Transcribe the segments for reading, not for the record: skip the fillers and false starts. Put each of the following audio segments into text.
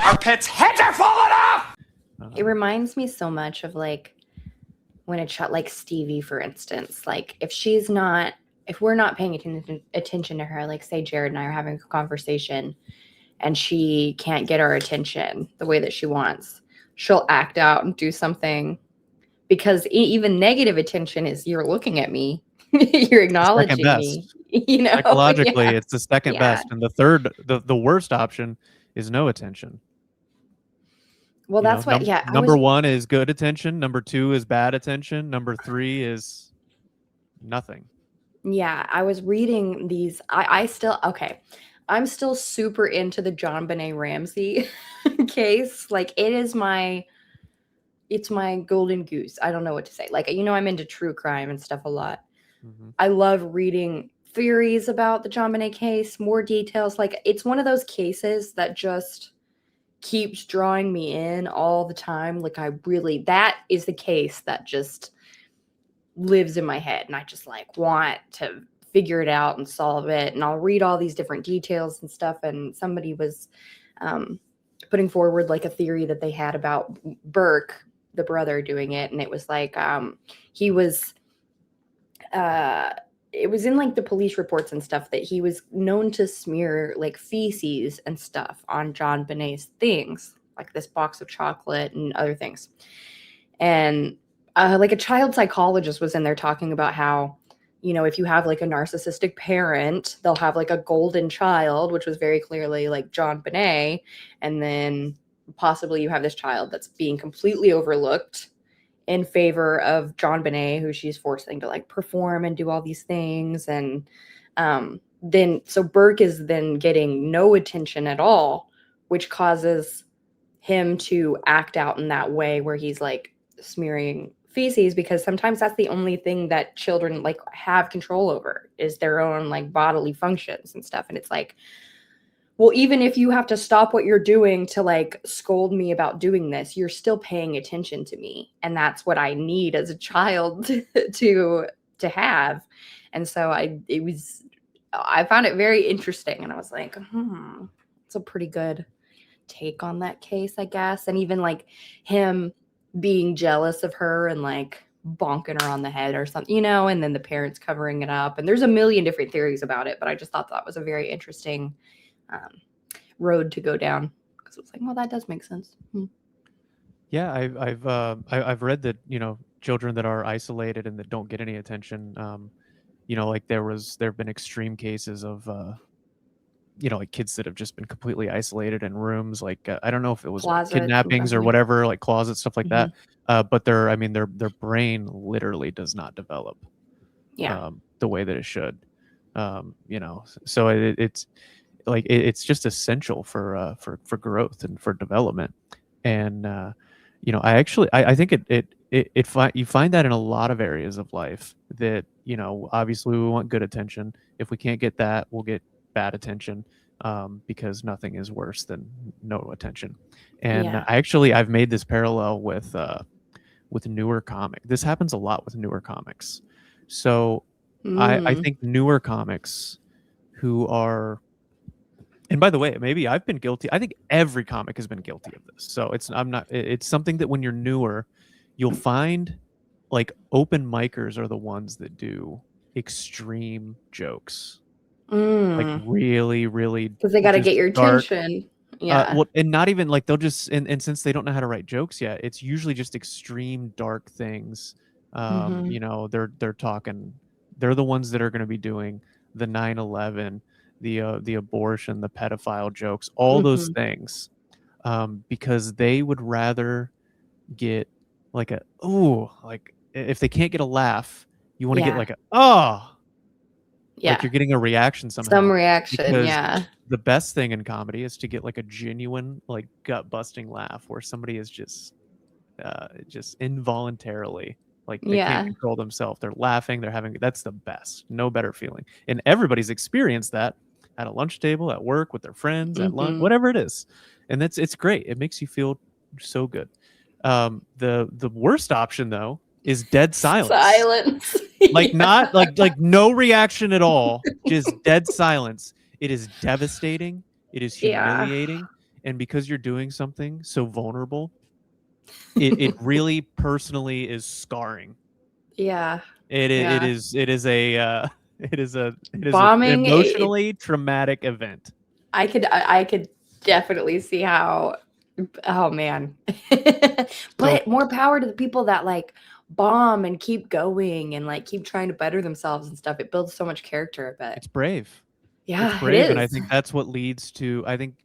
Our pets' heads are falling off! It reminds me so much of like when a child, like Stevie, for instance, like if we're not paying attention to her, like say Jared and I are having a conversation and she can't get our attention the way that she wants, she'll act out and do something, because even negative attention is you're looking at me, you're acknowledging me, you know. Psychologically, it's the second best, and the third, the worst option is no attention. Well, that's what. Number one is good attention. Number two is bad attention. Number three is nothing. Yeah, I was reading these. I'm still super into the John Benet Ramsey case. Like it's my golden goose. I don't know what to say. Like, I'm into true crime and stuff a lot. Mm-hmm. I love reading theories about the John Benet case, more details. Like it's one of those cases that just keeps drawing me in all the time. Like that is the case that just lives in my head, and I just like want to figure it out and solve it. And I'll read all these different details and stuff. And somebody was putting forward like a theory that they had about Burke, the brother, doing it. And it was like it was in like the police reports and stuff that he was known to smear like feces and stuff on John Benet's things, like this box of chocolate and other things. And like a child psychologist was in there talking about how, if you have like a narcissistic parent, they'll have like a golden child, which was very clearly like John Benet. And then possibly you have this child that's being completely overlooked in favor of John Benet, who she's forcing to like perform and do all these things. And then Burke is then getting no attention at all, which causes him to act out in that way where he's like smearing feces, because sometimes that's the only thing that children like have control over is their own like bodily functions and stuff. And it's like, well, even if you have to stop what you're doing to like scold me about doing this, you're still paying attention to me. And that's what I need as a child to have. And so I found it very interesting. And I was like, it's a pretty good take on that case, I guess. And even like him being jealous of her and like bonking her on the head or something, and then the parents covering it up. And there's a million different theories about it, but I just thought that was a very interesting road to go down, because it was like, well, that does make sense. Yeah, I've read that children that are isolated and that don't get any attention, like there have been extreme cases of like kids that have just been completely isolated in rooms, like I don't know if it was kidnappings or whatever, like closets, stuff like that, but their brain literally does not develop the way that it should, so it's like it's just essential for growth and for development. And I think you find that in a lot of areas of life, that obviously we want good attention. If we can't get that, we'll get bad attention, because nothing is worse than no attention. And I've made this parallel with newer comics. This happens a lot with newer comics. So I think newer comics who are, and by the way, maybe I've been guilty. I think every comic has been guilty of this. So it's something that when you're newer, you'll find like open micers are the ones that do extreme jokes. Like really, really, because they got to get your attention. And not even like they'll just, and since they don't know how to write jokes yet, it's usually just extreme dark things. They're talking, they're the ones that are going to be doing the 9/11, the abortion, the pedophile jokes, all those things, because they would rather get like like if they can't get a laugh, you want to get like like you're getting a reaction somehow. Some reaction, because the best thing in comedy is to get like a genuine, like gut-busting laugh where somebody is just involuntarily, like they can't control themselves. They're laughing, that's the best. No better feeling. And everybody's experienced that at a lunch table, at work, with their friends, at lunch, whatever it is. And it's great. It makes you feel so good. The worst option though is dead silence. Like not like no reaction at all, just dead silence. It is devastating. It is humiliating. and because you're doing something so vulnerable, it really personally is scarring. Yeah. It Yeah. is a it is an Bombing, emotionally traumatic event. I could definitely see how. Oh man. But more power to the people that like bomb and keep going and like keep trying to better themselves and stuff. It builds so much character. But It's brave. yeah, It's brave, and I is. think that's what leads to. I think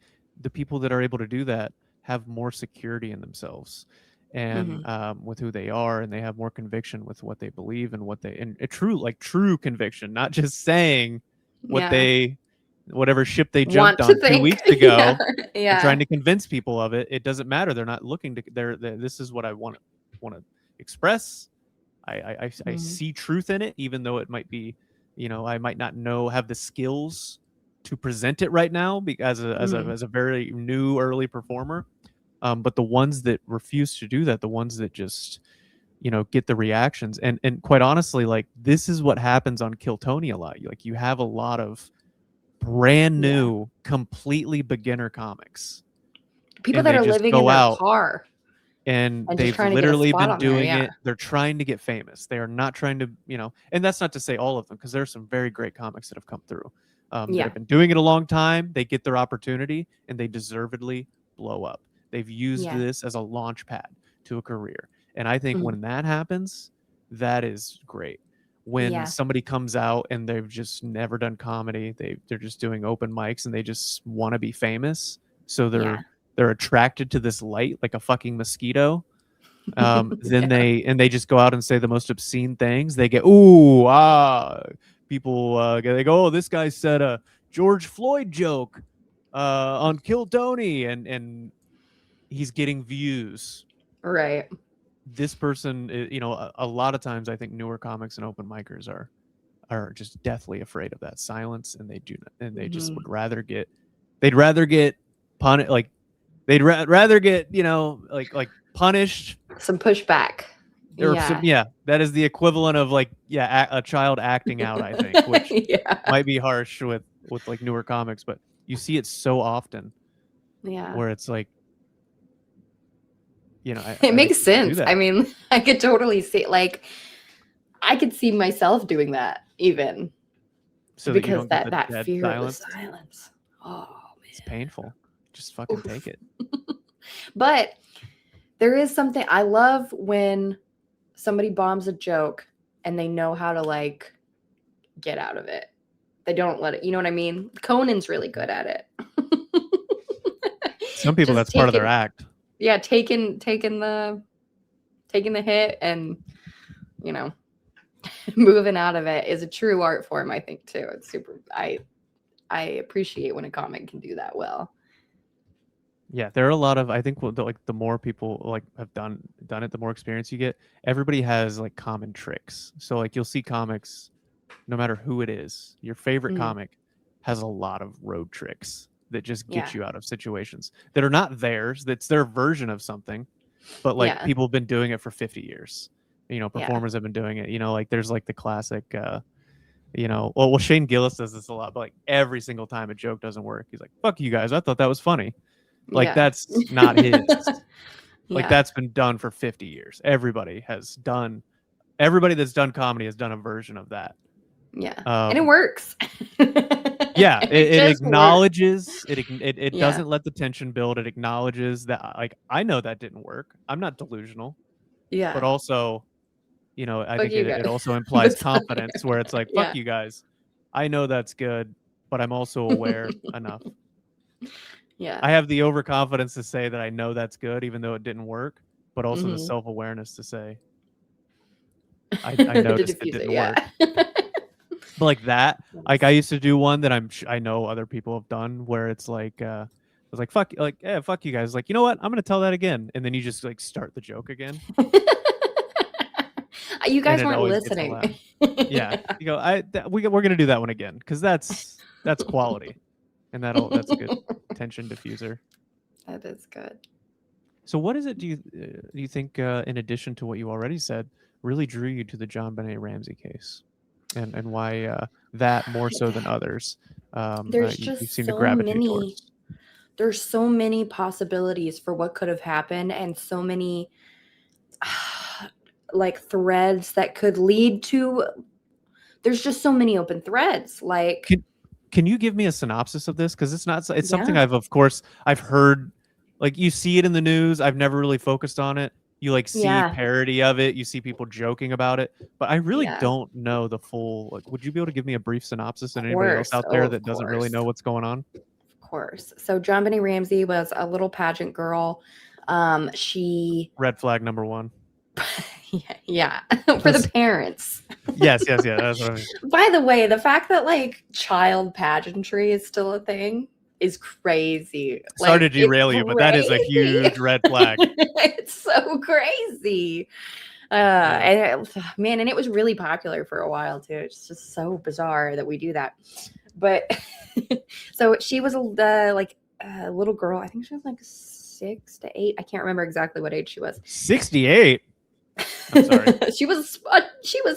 the people that are able to do that have more security in themselves, and with who they are, and they have more conviction with what they believe and what they and a true conviction, not just saying what they whatever ship they jumped on 2 weeks ago and trying to convince people of it. It doesn't matter. They're not looking to. They're this is what I want to express. I see truth in it, even though it might be, I might not have the skills to present it right now because as a very new early performer. But the ones that refuse to do that, the ones that just, get the reactions, and quite honestly, like this is what happens on Kill Tony a lot. Like you have a lot of brand new, completely beginner comics. People that are living in their car. And they've literally been doing it. They're trying to get famous. They are not trying to, and that's not to say all of them, because there's some very great comics that have come through. That have been doing it a long time. They get their opportunity and they deservedly blow up. They've used this as a launch pad to a career. And I think when that happens, that is great. When somebody comes out and they've just never done comedy, they're just doing open mics and they just want to be famous. So they're attracted to this light like a fucking mosquito. Then they just go out and say the most obscene things. They get people they go, oh, this guy said a George Floyd joke on Kill Tony, and he's getting views. Right. This person, a lot of times I think newer comics and open micers are just deathly afraid of that silence, and they just would rather get punished, like they'd rather get like punished, some pushback, or that is the equivalent of like a child acting out, I think, which might be harsh with like newer comics, but you see it so often where it's like, it makes sense. I mean, I could totally see, like, I could see myself doing that even. So because that fear of the silence. Oh man, it's painful. Just fucking take it. But there is something I love when somebody bombs a joke and they know how to like get out of it. They don't let it, you know what I mean? Conan's really good at it. Some people, that's part of their act. Yeah, taking the hit and moving out of it is a true art form, I think, too. It's super. I appreciate when a comic can do that well. Yeah, there are a lot of, I think, the more people like have done it, the more experience you get. Everybody has like common tricks. So like you'll see comics, no matter who it is, your favorite comic has a lot of road tricks that just get you out of situations that are not theirs. That's their version of something, but like people have been doing it for 50 years. Performers have been doing it. Like there's like the classic, well, Shane Gillis does this a lot, but like every single time a joke doesn't work, he's like, "Fuck you guys, I thought that was funny." Like that's not his. Like that's been done for 50 years. Everybody that's done comedy has done a version of that. And it works. It acknowledges it doesn't let the tension build. It acknowledges that, like, I know that didn't work. I'm not delusional. But also, I think it also implies confidence where it's like, fuck you guys. I know that's good, but I'm also aware enough. Yeah. I have the overconfidence to say that I know that's good, even though it didn't work, but also the self-awareness to say, I noticed it didn't work. But like that, like I used to do one that I know other people have done where it's like, I was like, fuck you guys. Like, you know what? I'm going to tell that again. And then you just like start the joke again. You guys weren't listening. Yeah. You go, we're going to do that one again. Cause that's quality. And that's a good tension diffuser. That is good. So what is it, do you think, in addition to what you already said, really drew you to the John Benet Ramsey case? And why that more so than others? There's just so many there's so many possibilities for what could have happened, and so many like threads that could lead to. There's just so many open threads. Like, Can you give me a synopsis of this? Because it's something yeah, I've heard, like you see it in the news. I've never really focused on it. You like see yeah, parody of it. You see people joking about it, but I really yeah. don't know the full. Like, would you be able to give me a brief synopsis and Of anybody else course. out Oh, there of that doesn't really course. know what's going on? Of course. So John Benet Ramsey was a little pageant girl. She Red flag number one. yeah, for the parents. Yes, yeah. That's what I mean. By the way, the fact that like child pageantry is still a thing is crazy. Sorry to Like, derail you, but that is a crazy. huge red flag. It's so crazy. And man, and it was really popular for a while too. It's just so bizarre that we do that. But so she was like a little girl. I think she was like 6 to 8. I can't remember exactly what age she was. 68. I'm sorry. she was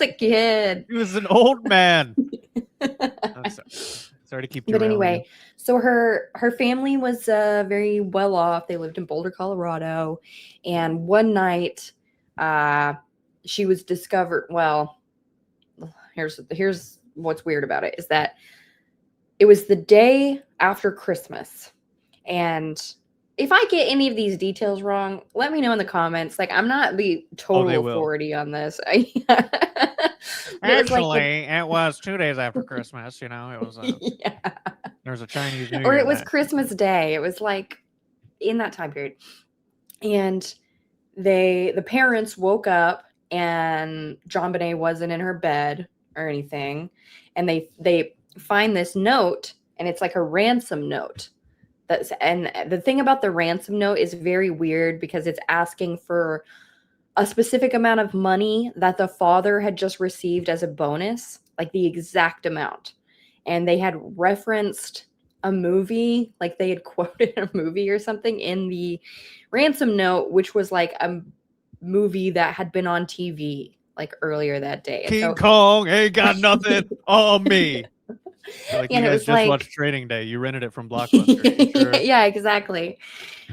a kid. He was an old man. I'm sorry to keep derailing. But anyway, so her family was very well off. They lived in Boulder, Colorado, and one night she was discovered. Well, here's what's weird about it is that it was the day after Christmas, and if I get any of these details wrong, let me know in the comments. Like, I'm not the total authority on this. Actually, it was 2 days after Christmas. You know, it was. Yeah. There was a Chinese New Year. Or it was Christmas Day. It was like in that time period, and the parents woke up and John Benet wasn't in her bed or anything, and they find this note, and it's like a ransom note. And the thing about the ransom note is very weird because it's asking for a specific amount of money that the father had just received as a bonus, like the exact amount. And they had referenced a movie, like they had quoted a movie or something in the ransom note, which was like a movie that had been on TV like earlier that day. King Kong ain't got nothing on me. Like, you guys just watched Training Day. You rented it from Blockbuster. Sure? Yeah, exactly.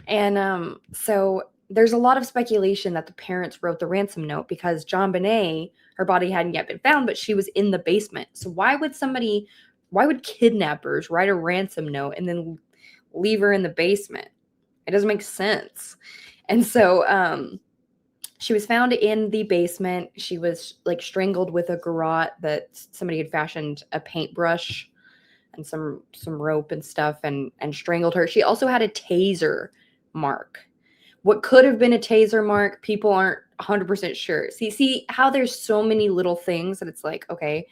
And so there's a lot of speculation that the parents wrote the ransom note because John Benet, her body hadn't yet been found, but she was in the basement. So why would kidnappers write a ransom note and then leave her in the basement? It doesn't make sense. And so she was found in the basement. She was like strangled with a garrote that somebody had fashioned a paintbrush and some rope and stuff and strangled her. She also had a taser mark. What could have been a taser mark, people aren't 100% sure. See how there's so many little things that it's like, okay,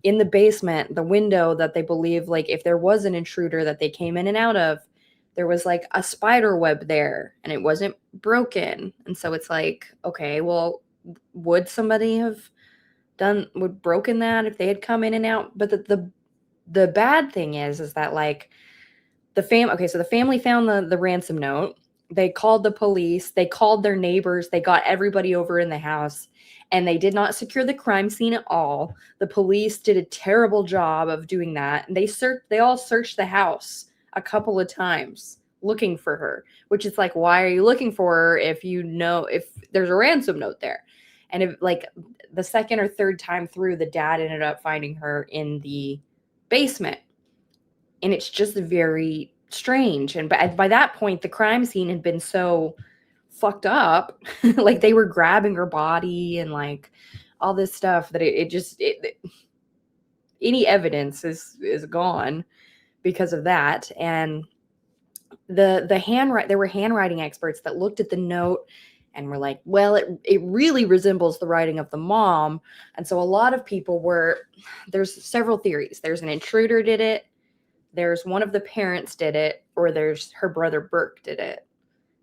in the basement, the window that they believe, like if there was an intruder that they came in and out of, there was like a spider web there and it wasn't broken. And so it's like, okay, well, would somebody have broken that if they had come in and out? But the bad thing is that like the family found the ransom note. They called the police, they called their neighbors, they got everybody over in the house, and they did not secure the crime scene at all. The police did a terrible job of doing that. And they all searched the house a couple of times looking for her, which is like, why are you looking for her if you know if there's a ransom note there? And if like the second or third time through, the dad ended up finding her in the basement. And it's just very strange. And by that point, the crime scene had been so fucked up. Like they were grabbing her body and like all this stuff that any evidence is gone because of that. And there were handwriting experts that looked at the note and were like, well, it really resembles the writing of the mom. And so a lot of people there's several theories. There's an intruder did it. There's one of the parents did it, or there's her brother Burke did it.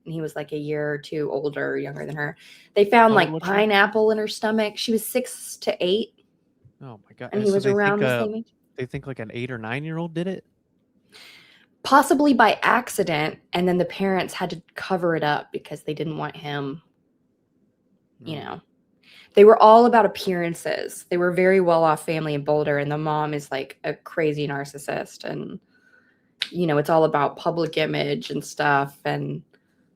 And he was like a year or two older or younger than her. They found like pineapple in her stomach. She was 6 to 8. Oh my God. And he was around the same age. They think like an 8 or 9-year-old did it? Possibly by accident. And then the parents had to cover it up because they didn't want him, you know. They were all about appearances. They were a very well-off family in Boulder, and the mom is like a crazy narcissist. And it's all about public image and stuff. And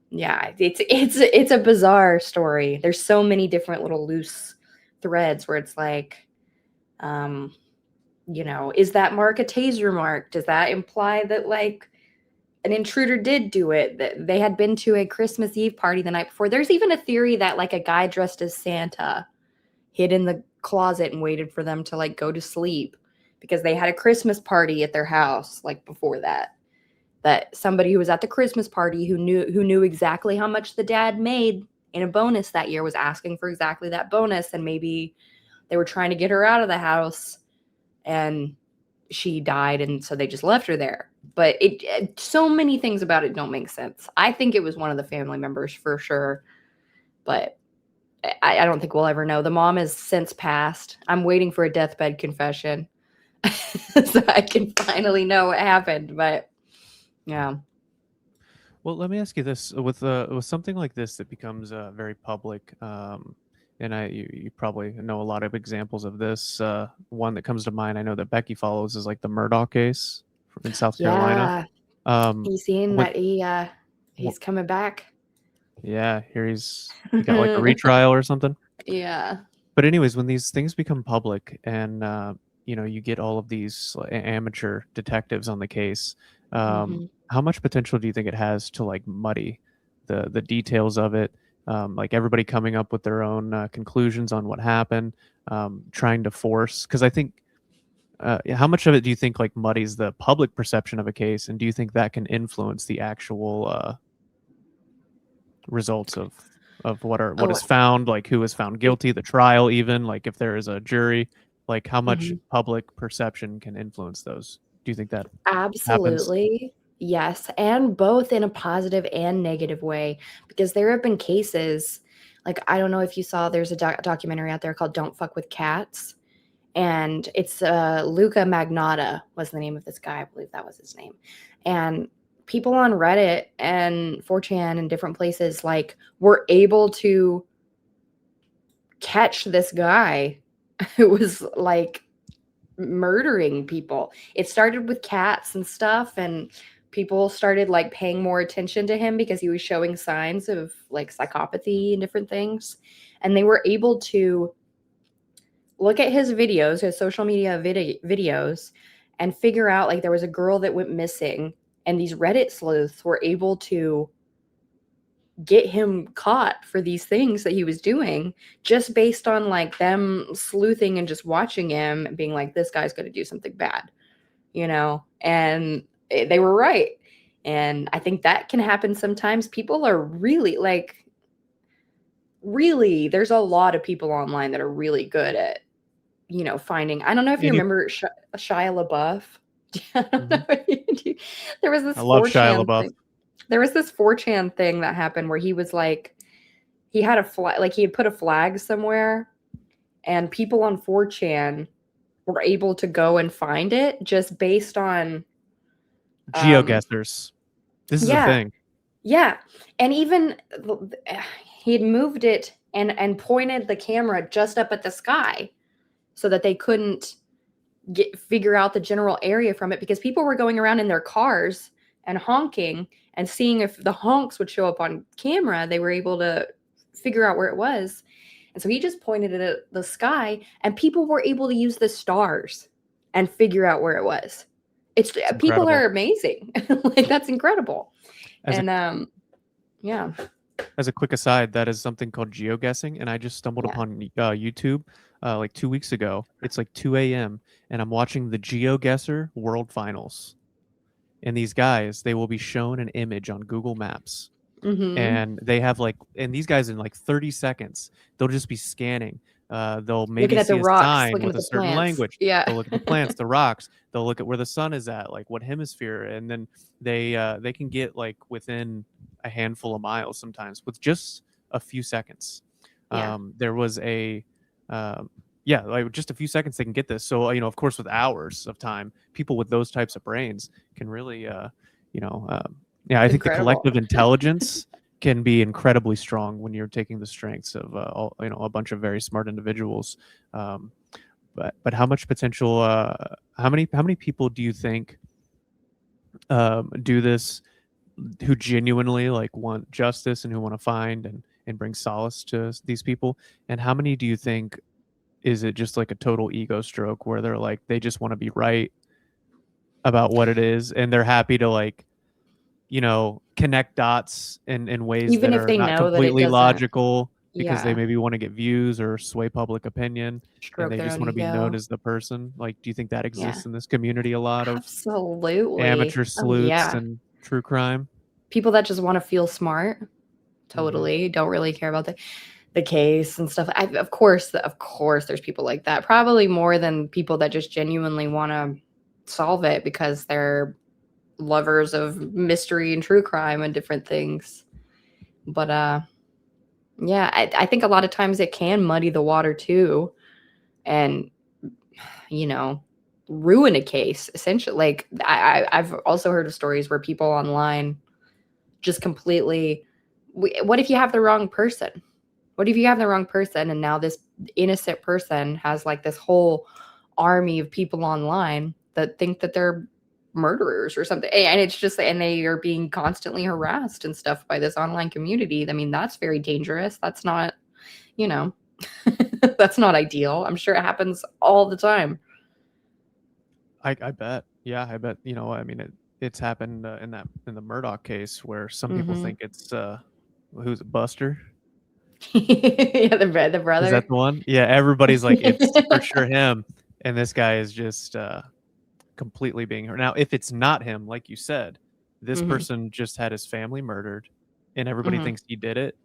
yeah, it's a bizarre story. There's so many different little loose threads where it's like, is that mark a taser mark? Does that imply that like an intruder did do it? That they had been to a Christmas Eve party the night before. There's even a theory that like a guy dressed as Santa hid in the closet and waited for them to like go to sleep because they had a Christmas party at their house like before that. That somebody who was at the Christmas party who knew exactly how much the dad made in a bonus that year was asking for exactly that bonus, and maybe they were trying to get her out of the house and she died, and so they just left her there. But so many things about it don't make sense. I think it was one of the family members for sure, but I don't think we'll ever know. The mom has since passed. I'm waiting for a deathbed confession so I can finally know what happened. But yeah. Well, let me ask you this: with something like this that becomes very public, and you probably know a lot of examples of this. One that comes to mind, I know that Becky follows, is like the Murdaugh case in South Carolina. You seen that he's coming back? Yeah, here he got like a retrial or something. Yeah. But anyways, when these things become public and you get all of these amateur detectives on the case, how much potential do you think it has to like muddy the details of it? Like everybody coming up with their own conclusions on what happened, trying to force, because I think how much of it do you think like muddies the public perception of a case, and do you think that can influence the actual results of what is found, like who is found guilty, the trial, even like if there is a jury, like how much public perception can influence those? Do you think that absolutely happens? Yes, and both in a positive and negative way, because there have been cases, like I don't know if you saw, there's a documentary out there called Don't Fuck with Cats, and it's Luca Magnotta was the name of this guy. I believe that was his name. And people on Reddit and 4chan and different places like were able to catch this guy who was like murdering people. It started with cats and stuff, and people started like paying more attention to him because he was showing signs of like psychopathy and different things. And they were able to look at his videos, his social media videos, and figure out like there was a girl that went missing, and these Reddit sleuths were able to get him caught for these things that he was doing just based on like them sleuthing and just watching him and being like, this guy's going to do something bad, and they were right. And I think that can happen sometimes. People are really there's a lot of people online that are really good at, finding. I don't know if you remember Shia LaBeouf. I don't know. There was this I love Shia LaBeouf. thing. There was this 4chan thing that happened where he was like, he had a flag, like he had put a flag somewhere, and people on 4chan were able to go and find it just based on geoguessers. This is a thing. Yeah. And even he had moved it and pointed the camera just up at the sky so that they couldn't figure out the general area from it, because people were going around in their cars and honking and seeing if the honks would show up on camera. They were able to figure out where it was. And so he just pointed it at the sky, and people were able to use the stars and figure out where it was. People are amazing. Like that's incredible. Yeah. As a quick aside, that is something called geoguessing, and I just stumbled upon YouTube like 2 weeks ago. It's like 2 a.m. and I'm watching the GeoGuessr World Finals. And these guys, they will be shown an image on Google Maps. And they have and these guys in like 30 seconds, they'll just be scanning. They'll maybe see a sign with a certain language. Yeah. They'll look at the plants, the rocks. They'll look at where the sun is at, like what hemisphere. And then they can get like within a handful of miles sometimes with just a few seconds. There was like just a few seconds they can get this. So, of course, with hours of time, people with those types of brains can really, I think the collective intelligence can be incredibly strong when you're taking the strengths of a bunch of very smart individuals. But how much potential? How many people do you think do this, who genuinely like want justice and who want to find and bring solace to these people? And how many do you think is it just like a total ego stroke where they're like they just want to be right about what it is and they're happy to like, connect dots in ways Even that if are they not know that it completely doesn't, logical because they yeah, maybe want to get views or sway public opinion and stroke they their just own want to be known ego. as the person? Like, do you think that Yeah, exists in this community, a lot of absolutely. amateur Oh sleuths yeah. and true crime? People that just want to feel smart, Mm-hmm. totally don't really care about the case and stuff. Of course, there's people like that. Probably more than people that just genuinely want to solve it because they're lovers of mystery and true crime and different things. But yeah, I think a lot of times it can muddy the water too, and ruin a case essentially. Like I've also heard of stories where people online just completely. What if you have the wrong person? What if you have the wrong person and now this innocent person has like this whole army of people online that think that they're murderers or something? And it's just, and they are being constantly harassed and stuff by this online community. I mean, that's very dangerous. That's not, you know, that's not ideal. I'm sure it happens all the time. I bet. Yeah, I bet. I mean, it's happened in the Murdaugh case where some people Hmm. think it's who's it, Buster? Yeah, the Is that brother. the one? Yeah, everybody's like it's for sure him, and this guy is just completely being hurt. Now, if it's not him, like you said, this Hmm. person just had his family murdered, and everybody Hmm. thinks he did it.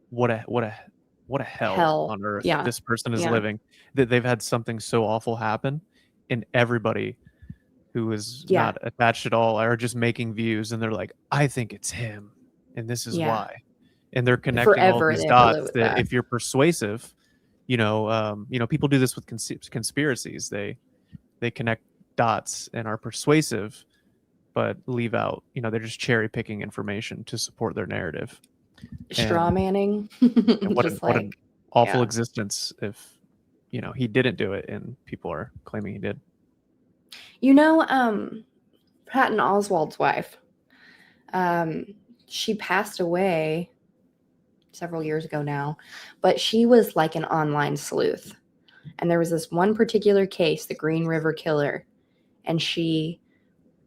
What a hell Hell. on earth Yeah. this person is Yeah. living, that they've had something so awful happen, and everybody who is Yeah. not attached at all are just making views, and they're like, I think it's him, and this is Yeah. why. And they're connecting all Forever these they have to live dots with that that. if you're persuasive, people do this with conspiracies. They connect dots and are persuasive, but leave out, they're just cherry picking information to support their narrative. Straw And manning. Just what an like, awful yeah. existence if he didn't do it and people are claiming he did. You know, Patton Oswalt's wife, um, she passed away several years ago now, but she was like an online sleuth. And there was this one particular case, the Green River Killer, and she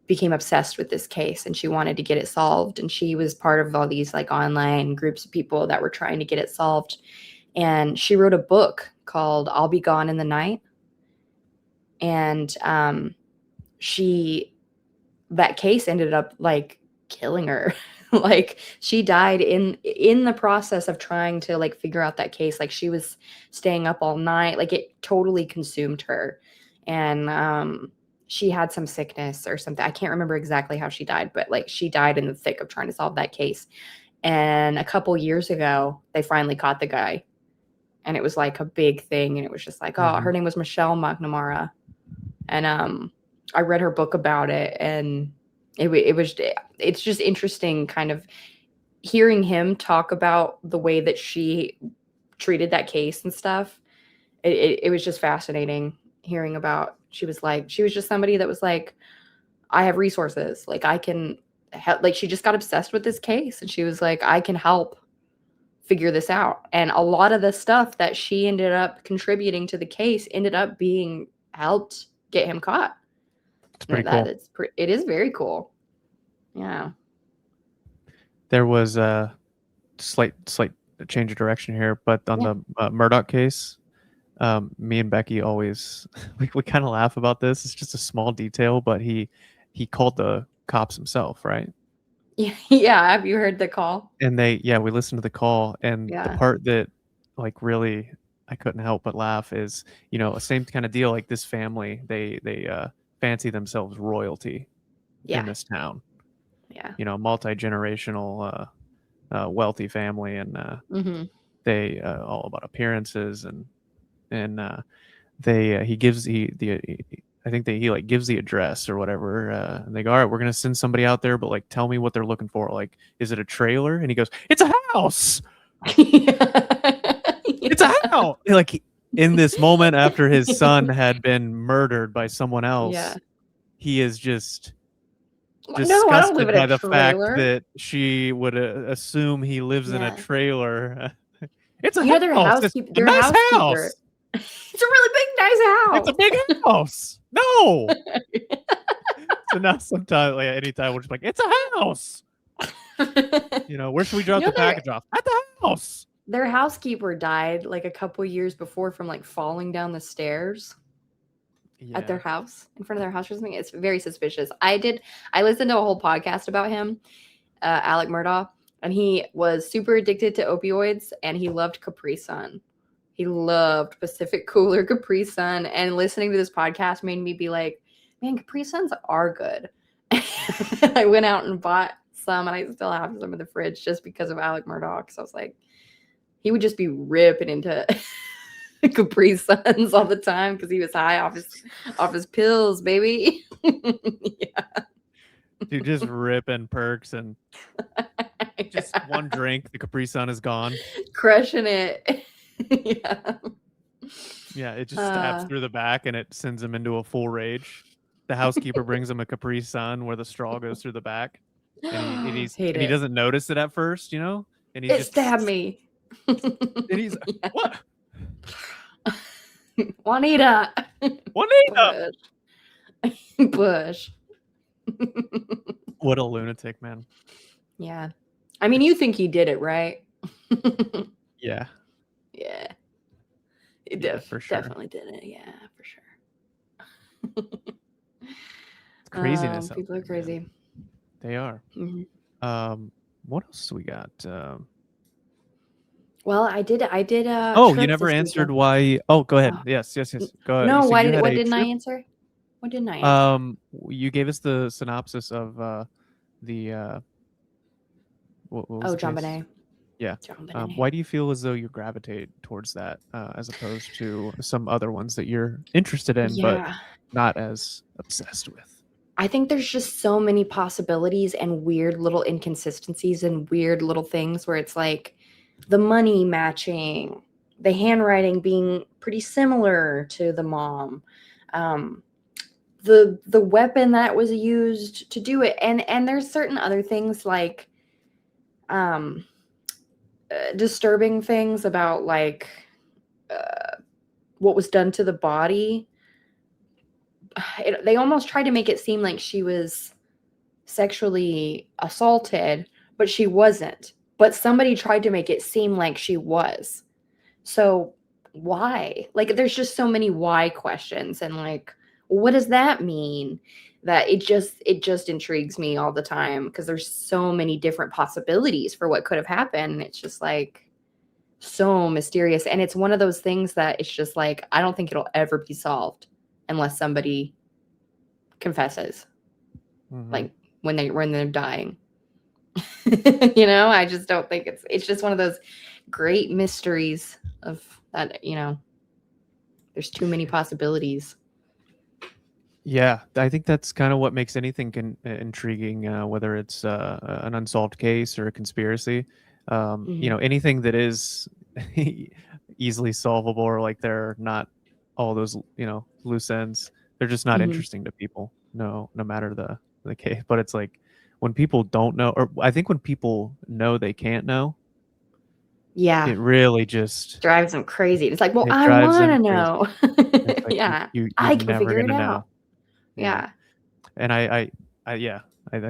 became obsessed with this case and she wanted to get it solved. And she was part of all these like online groups of people that were trying to get it solved. And she wrote a book called I'll Be Gone in the Night. And that case ended up like killing her. Like she died in the process of trying to like figure out that case. Like she was staying up all night, like it totally consumed her. And she had some sickness or something. I can't remember exactly how she died, but like she died in the thick of trying to solve that case. And a couple years ago they finally caught the guy, and it was like a big thing. And it was just like, oh, her name was Michelle McNamara. And I read her book about it, and it's just interesting kind of hearing him talk about the way that she treated that case and stuff. It was just fascinating hearing about. She was just somebody that was like, I have resources, like I can help. Like she just got obsessed with this case, and she was like, I can help figure this out. And a lot of the stuff that she ended up contributing to the case ended up being helped get him caught. It's pretty cool. It is very cool. Yeah. There was a slight change of direction here, but on the Murdaugh case, me and Becky always we kind of laugh about this. It's just a small detail, but he called the cops himself, right? Yeah. Have you heard the call? And we listened to the call, and the part that like really I couldn't help but laugh is, same kind of deal. Like this family, they fancy themselves royalty in this town. Yeah. Multi-generational wealthy family, and they all about appearances, and he gives I think he like gives the address or whatever, and they go, all right, we're gonna send somebody out there, but like tell me what they're looking for. Like, is it a trailer? And he goes, it's a house. It's a house. Like in this moment after his son had been murdered by someone else, he is just No, I don't live disgusted in by a the fact trailer. that she would assume he lives in a Yeah. trailer. It's a You know, their house. It's a their nice housekeeper. house. It's a really big, nice It's a house. big house. No. So now sometimes, like anytime, we're just like, it's a house. Where should we drop You know, the package off? At the house. their housekeeper died like a couple years before from like falling down the stairs at their house, in front of their house or something. It's very suspicious. I listened to a whole podcast about him, Alec Murdaugh, and he was super addicted to opioids and he loved Capri Sun. He loved Pacific Cooler Capri Sun, and listening to this podcast made me be like, man, Capri Suns are good. I went out and bought some, and I still have some in the fridge just because of Alec Murdaugh. So I was like, he would just be ripping into Capri Suns all the time because he was high off his pills, baby. Yeah. Dude, just ripping perks and just one drink, the Capri Sun is gone. Crushing it. Yeah. Yeah, it just stabs through the back and it sends him into a full rage. The housekeeper brings him a Capri Sun where the straw goes through the back. And he doesn't notice it at first, and he it just stabbed me. And he's Yeah. what? Juanita. Bush. What a lunatic, man. Yeah. I mean, you think he did it, right? Yeah. Yeah. He For sure. definitely did it. Yeah, for sure. It's craziness. People are crazy. Man. They are. Mm-hmm. What else do we got? Well, I did. You never answered why. Oh, go ahead. Yes. Go ahead. No, so what didn't I answer? What didn't I answer? You gave us the synopsis of the what was John Benet. Yeah. John Benet. Why do you feel as though you gravitate towards that as opposed to some other ones that you're interested in but not as obsessed with? I think there's just so many possibilities and weird little inconsistencies and weird little things where it's like the money matching, the handwriting being pretty similar to the mom, the weapon that was used to do it, and there's certain other things like disturbing things about like what was done to the body. They almost tried to make it seem like she was sexually assaulted, but she wasn't. But somebody tried to make it seem like she was. So why? Like, there's just so many why questions, and like, what does that mean? That it just intrigues me all the time because there's so many different possibilities for what could have happened. It's just like so mysterious, and it's one of those things that it's just like I don't think it'll ever be solved unless somebody confesses, like when they're dying. I just don't think it's just one of those great mysteries of that. There's too many possibilities. Yeah, I think that's kind of what makes anything intriguing, whether it's an unsolved case or a conspiracy. Anything that is easily solvable, or like they're not all those loose ends. They're just not interesting to people. No matter the case. But it's like when people don't know, or I think when people know they can't know. Yeah, it really just drives them crazy. It's like, well, I want to know. Like, yeah, I can figure it out. Yeah. And I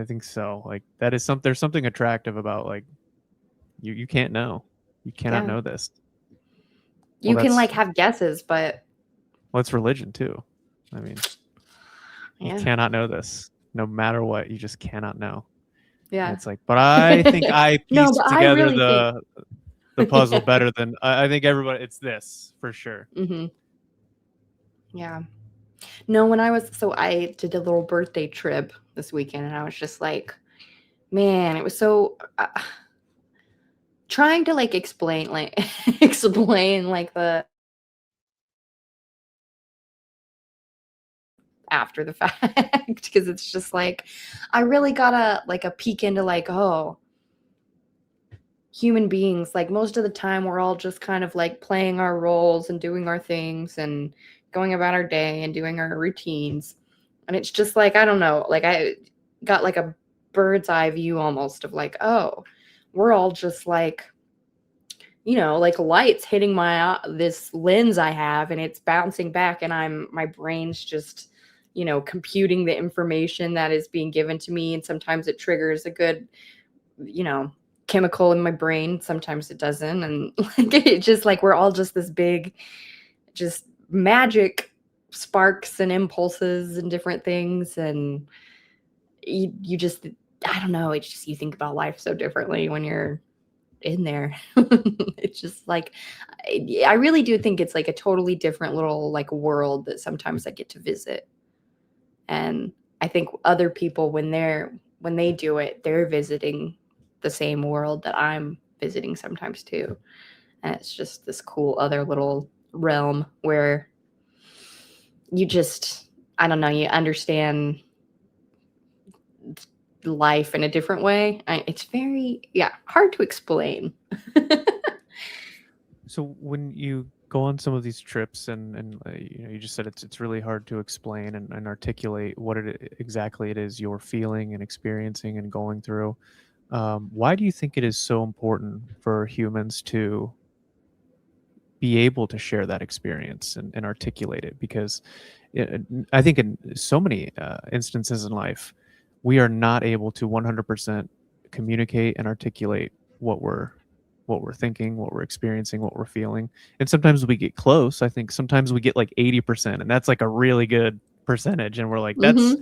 think so. Like that is something. There's something attractive about like you can't know. You cannot know this. You can like have guesses, but it's religion too. I mean, you cannot know this. No matter what, you just cannot know. Yeah. And it's like, but I think I pieced together the puzzle better than I think everybody. It's this for sure. Mm-hmm. Yeah. No, I did a little birthday trip this weekend, and I was just like, man, it was so trying to like explain like the after the fact, because it's just like I really got a peek into like, oh, human beings, like most of the time we're all just kind of like playing our roles and doing our things and going about our day and doing our routines. And it's just like, I don't know, like got like a bird's eye view almost of like, oh, we're all just like, you know, like lights hitting my this lens I have, and it's bouncing back, and my brain's just, you know, computing the information that is being given to me, and sometimes it triggers a good, you know, chemical in my brain, sometimes it doesn't, and like it just like we're all just this big just magic sparks and impulses and different things, and you just, I don't know, it's just, you think about life so differently when you're in there. It's just like I really do think it's like a totally different little like world that sometimes I get to visit. And I think other people, when they do it, they're visiting the same world that I'm visiting sometimes too. And it's just this cool other little realm where you just, I don't know, you understand life in a different way. It's very, yeah, hard to explain. So when you go on some of these trips, and you know, you just said it's really hard to explain and articulate what exactly it is you're feeling and experiencing and going through. Why do you think it is so important for humans to be able to share that experience and articulate it? Because I think in so many instances in life, we are not able to 100% communicate and articulate what we're thinking, what we're experiencing, what we're feeling. And sometimes we get close. I think sometimes we get like 80%, and that's like a really good percentage. And we're like, that's,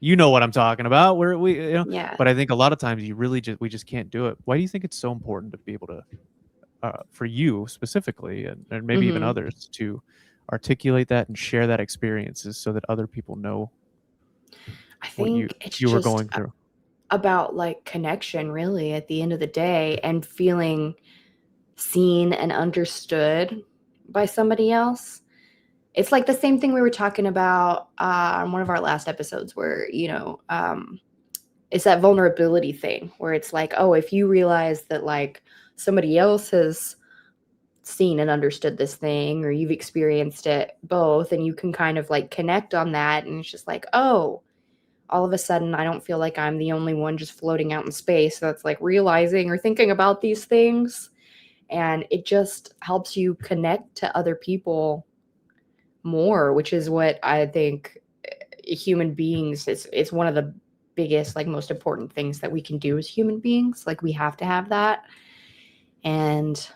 you know what I'm talking about. You know, Yeah. but I think a lot of times we just can't do it. Why do you think it's so important to be able to, for you specifically, and maybe even others, to articulate that and share that experiences so that other people know I what think it's you were just going through? about like connection, really, at the end of the day, and feeling seen and understood by somebody else. It's like the same thing we were talking about on one of our last episodes, where, you know, it's that vulnerability thing where it's like, oh, if you realize that like somebody else has seen and understood this thing, or you've experienced it both, and you can kind of like connect on that, and it's just like, oh, all of a sudden I don't feel like I'm the only one just floating out in space that's like realizing or thinking about these things. And it just helps you connect to other people more, which is what I think human beings, it's one of the biggest, like most important things that we can do as human beings. Like we have to have that. And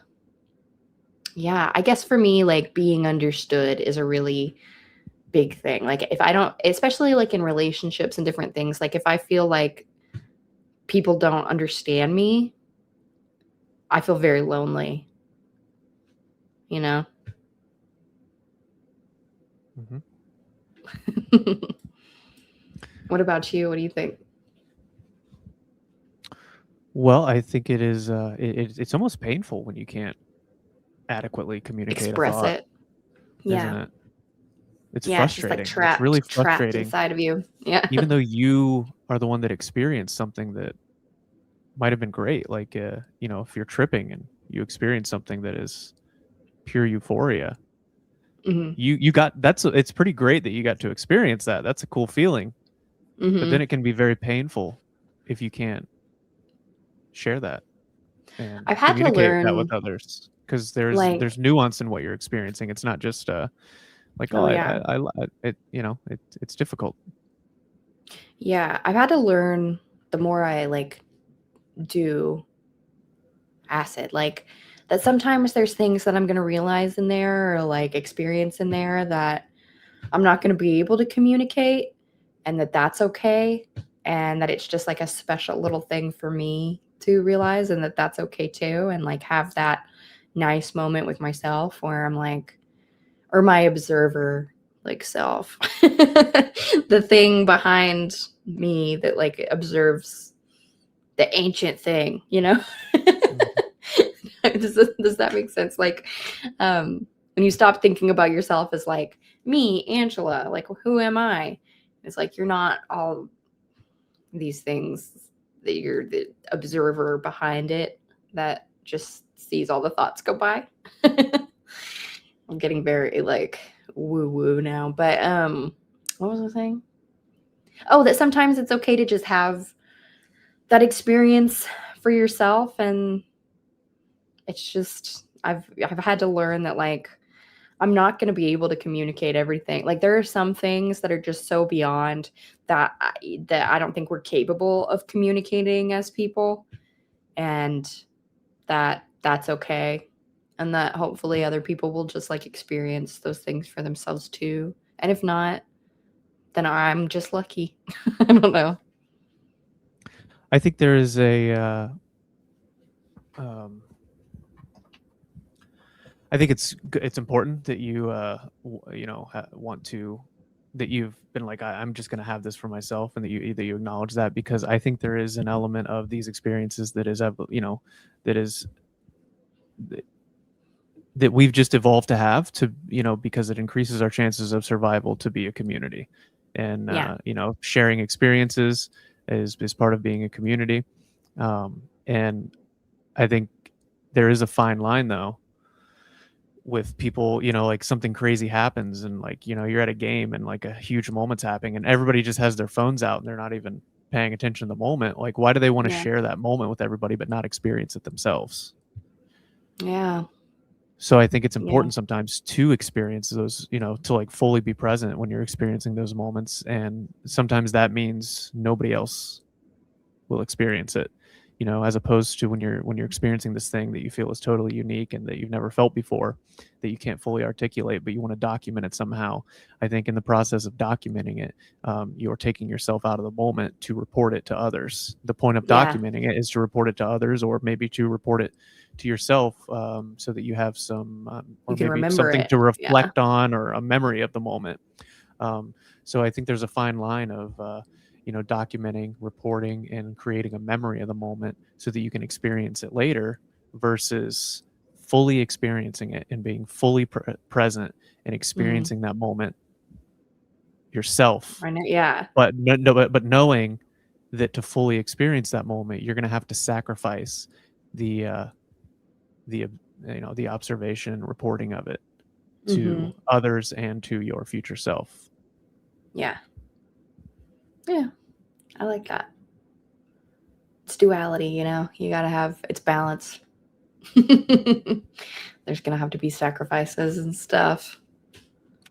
yeah, I guess for me, like being understood is a really big thing. Like if I don't, especially like in relationships and different things, like if I feel like people don't understand me, I feel very lonely, you know? What about you? What do you think? Well, I think it is. It's almost painful when you can't adequately communicate a Express thought, it. isn't Yeah. it? It's Yeah, it's just like frustrating. It's really trapped frustrating, inside of you. Yeah. even though you are the one that experienced something that might have been great. Like, you know, if you're tripping and you experience something that is pure euphoria, you got it's pretty great that you got to experience that. That's a cool feeling. But then it can be very painful if you can't share that and I've had to communicate that with learn, others, because like, there's nuance in what you're experiencing. It's not just like, oh, oh yeah. it, you know, it's difficult. Yeah, I've had to learn the more I like do acid, like that sometimes there's things that I'm going to realize in there or like experience in there that I'm not going to be able to communicate, and that's okay, and that it's just like a special little thing for me to realize, and that's okay too, and like have that nice moment with myself where I'm like, or my observer like self, the thing behind me that like observes the ancient thing, you know? Does that make sense? Like, when you stop thinking about yourself as like me, Angela, like who am I? It's like you're not all these things, that you're the observer behind it that just sees all the thoughts go by. I'm getting very like woo woo now, but what was I saying? Oh, that sometimes it's okay to just have that experience for yourself, and it's just I've had to learn that, like, I'm not going to be able to communicate everything. Like, there are some things that are just so beyond that I don't think we're capable of communicating as people, and that's okay, and that hopefully other people will just like experience those things for themselves too. And if not, then I'm just lucky. I don't know. I think there is I think it's important that you want to, that you've been like, I'm just going to have this for myself, and that you acknowledge that, because I think there is an element of these experiences that is that we've just evolved to have, to, because it increases our chances of survival, to be a community. And sharing experiences is part of being a community. And I think there is a fine line, though, with people, like something crazy happens, and like, you're at a game and like a huge moment's happening, and everybody just has their phones out and they're not even paying attention to the moment. Like, why do they want to share that moment with everybody but not experience it themselves? Yeah. So I think it's important sometimes to experience those, to like fully be present when you're experiencing those moments. And sometimes that means nobody else will experience it, as opposed to when you're experiencing this thing that you feel is totally unique and that you've never felt before, that you can't fully articulate, but you want to document it somehow. I think in the process of documenting it, you're taking yourself out of the moment to report it to others. The point of documenting it is to report it to others, or maybe to report it to yourself, so that you have some, or maybe something to reflect on, or a memory of the moment. So I think there's a fine line of, documenting, reporting, and creating a memory of the moment so that you can experience it later, versus fully experiencing it and being fully present and experiencing that moment yourself. But knowing that to fully experience that moment, you're going to have to sacrifice the observation and reporting of it to others and to your future self. Yeah, I like that. It's duality, you gotta have its balance. There's gonna have to be sacrifices and stuff.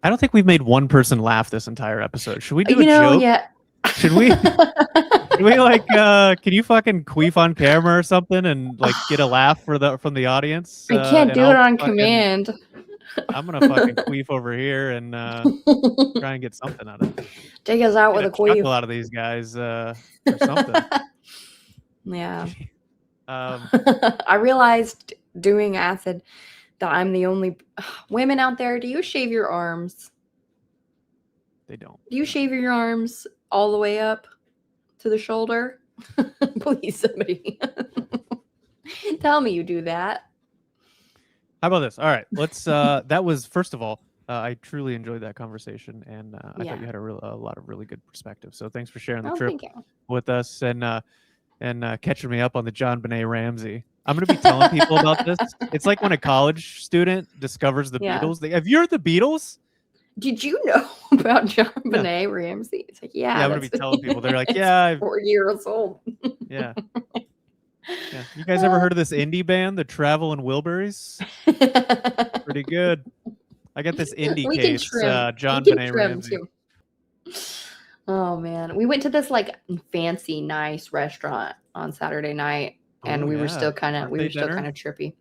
I don't think we've made one person laugh this entire episode. Should we do a joke? Yeah. Should we? Should we like? Can you fucking queef on camera or something and like get a laugh from the audience? I can't do it on command. I'm gonna fucking queef over here and try and get something out of it. Take us out with a queef. A lot of these guys or something. Yeah. I realized doing acid that I'm the only women out there. Do you shave your arms? They don't. Do you shave your arms all the way up to the shoulder? Please, somebody tell me you do that. How about this? All right, let's. That was, first of all, I truly enjoyed that conversation, and I thought you had a lot of really good perspective. So thanks for sharing the trip with us, and catching me up on the John Benet Ramsey. I'm going to be telling people about this. It's like when a college student discovers the Beatles. Have you heard the Beatles? Did you know about John Benet Ramsey? It's like, I'm going to be telling people. They're like, I'm 4 years old. Yeah. You guys ever heard of this indie band, the Travel and Wilburys? Pretty good. I got this indie case, John Benet Ramsey. Oh man, we went to this like fancy, nice restaurant on Saturday night, and we were still kind of trippy.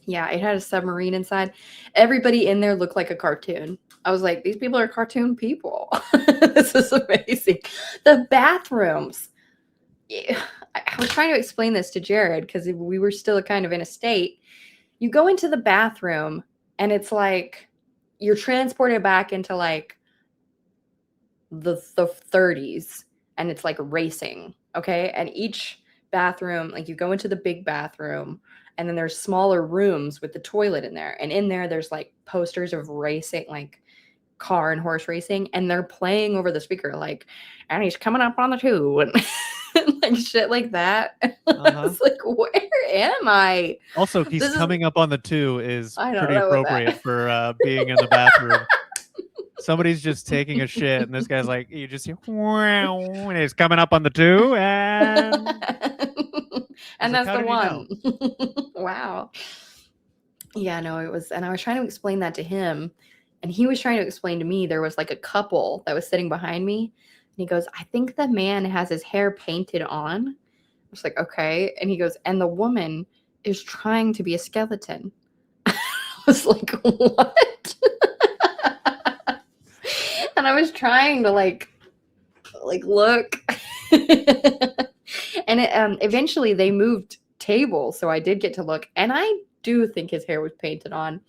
Yeah, it had a submarine inside. Everybody in there looked like a cartoon. I was like, these people are cartoon people. This is amazing. The bathrooms. I was trying to explain this to Jared because we were still kind of in a state. You go into the bathroom and it's like you're transported back into like the 30s, and it's like racing. Okay. And each bathroom, like you go into the big bathroom, and then there's smaller rooms with the toilet in there. And in there's like posters of racing, like car and horse racing. And they're playing over the speaker, like, and he's coming up on the 2 and like shit like that. I was like, where am I? Also, he's coming up on the 2 is pretty appropriate for being in the bathroom. Somebody's just taking a shit, and this guy's like, you just hear, wow, and he's coming up on the 2, and And like, that's how the did he know? one. Wow. Yeah, no, it was, and I was trying to explain that to him, and he was trying to explain to me there was like a couple that was sitting behind me, and he goes, I think the man has his hair painted on. I was like, okay. And he goes, and the woman is trying to be a skeleton. I was like, what? And I was trying to like look. And eventually they moved tables, so I did get to look, and I do think his hair was painted on.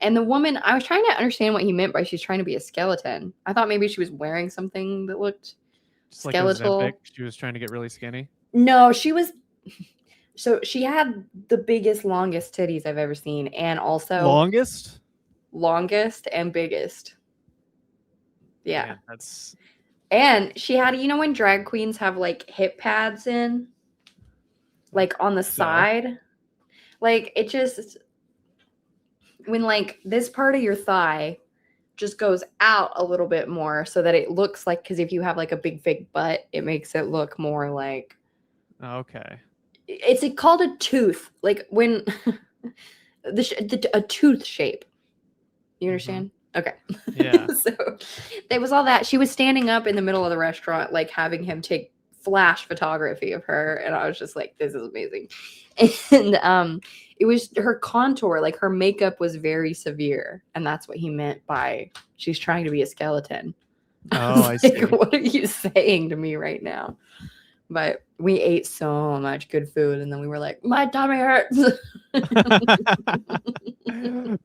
And the woman, I was trying to understand what he meant by she's trying to be a skeleton. I thought maybe she was wearing something that looked Just skeletal. like Ozempic, she was trying to get really skinny. No, she was. So she had the biggest, longest titties I've ever seen, and also Longest and biggest. Yeah. Man, that's. And she had, you know, when drag queens have like hip pads in, like on the side, like it just, when like this part of your thigh just goes out a little bit more so that it looks like, because if you have like a big fake butt, it makes it look more like. Okay. It's called a tooth, like when a tooth shape. You understand? Okay. Yeah. So there was all that. She was standing up in the middle of the restaurant, like having him take flash photography of her, and I was just like, this is amazing. And it was her contour, like her makeup was very severe, and that's what he meant by she's trying to be a skeleton. Oh, I see. Like, what are you saying to me right now? But we ate so much good food, and then we were like, my tummy hurts.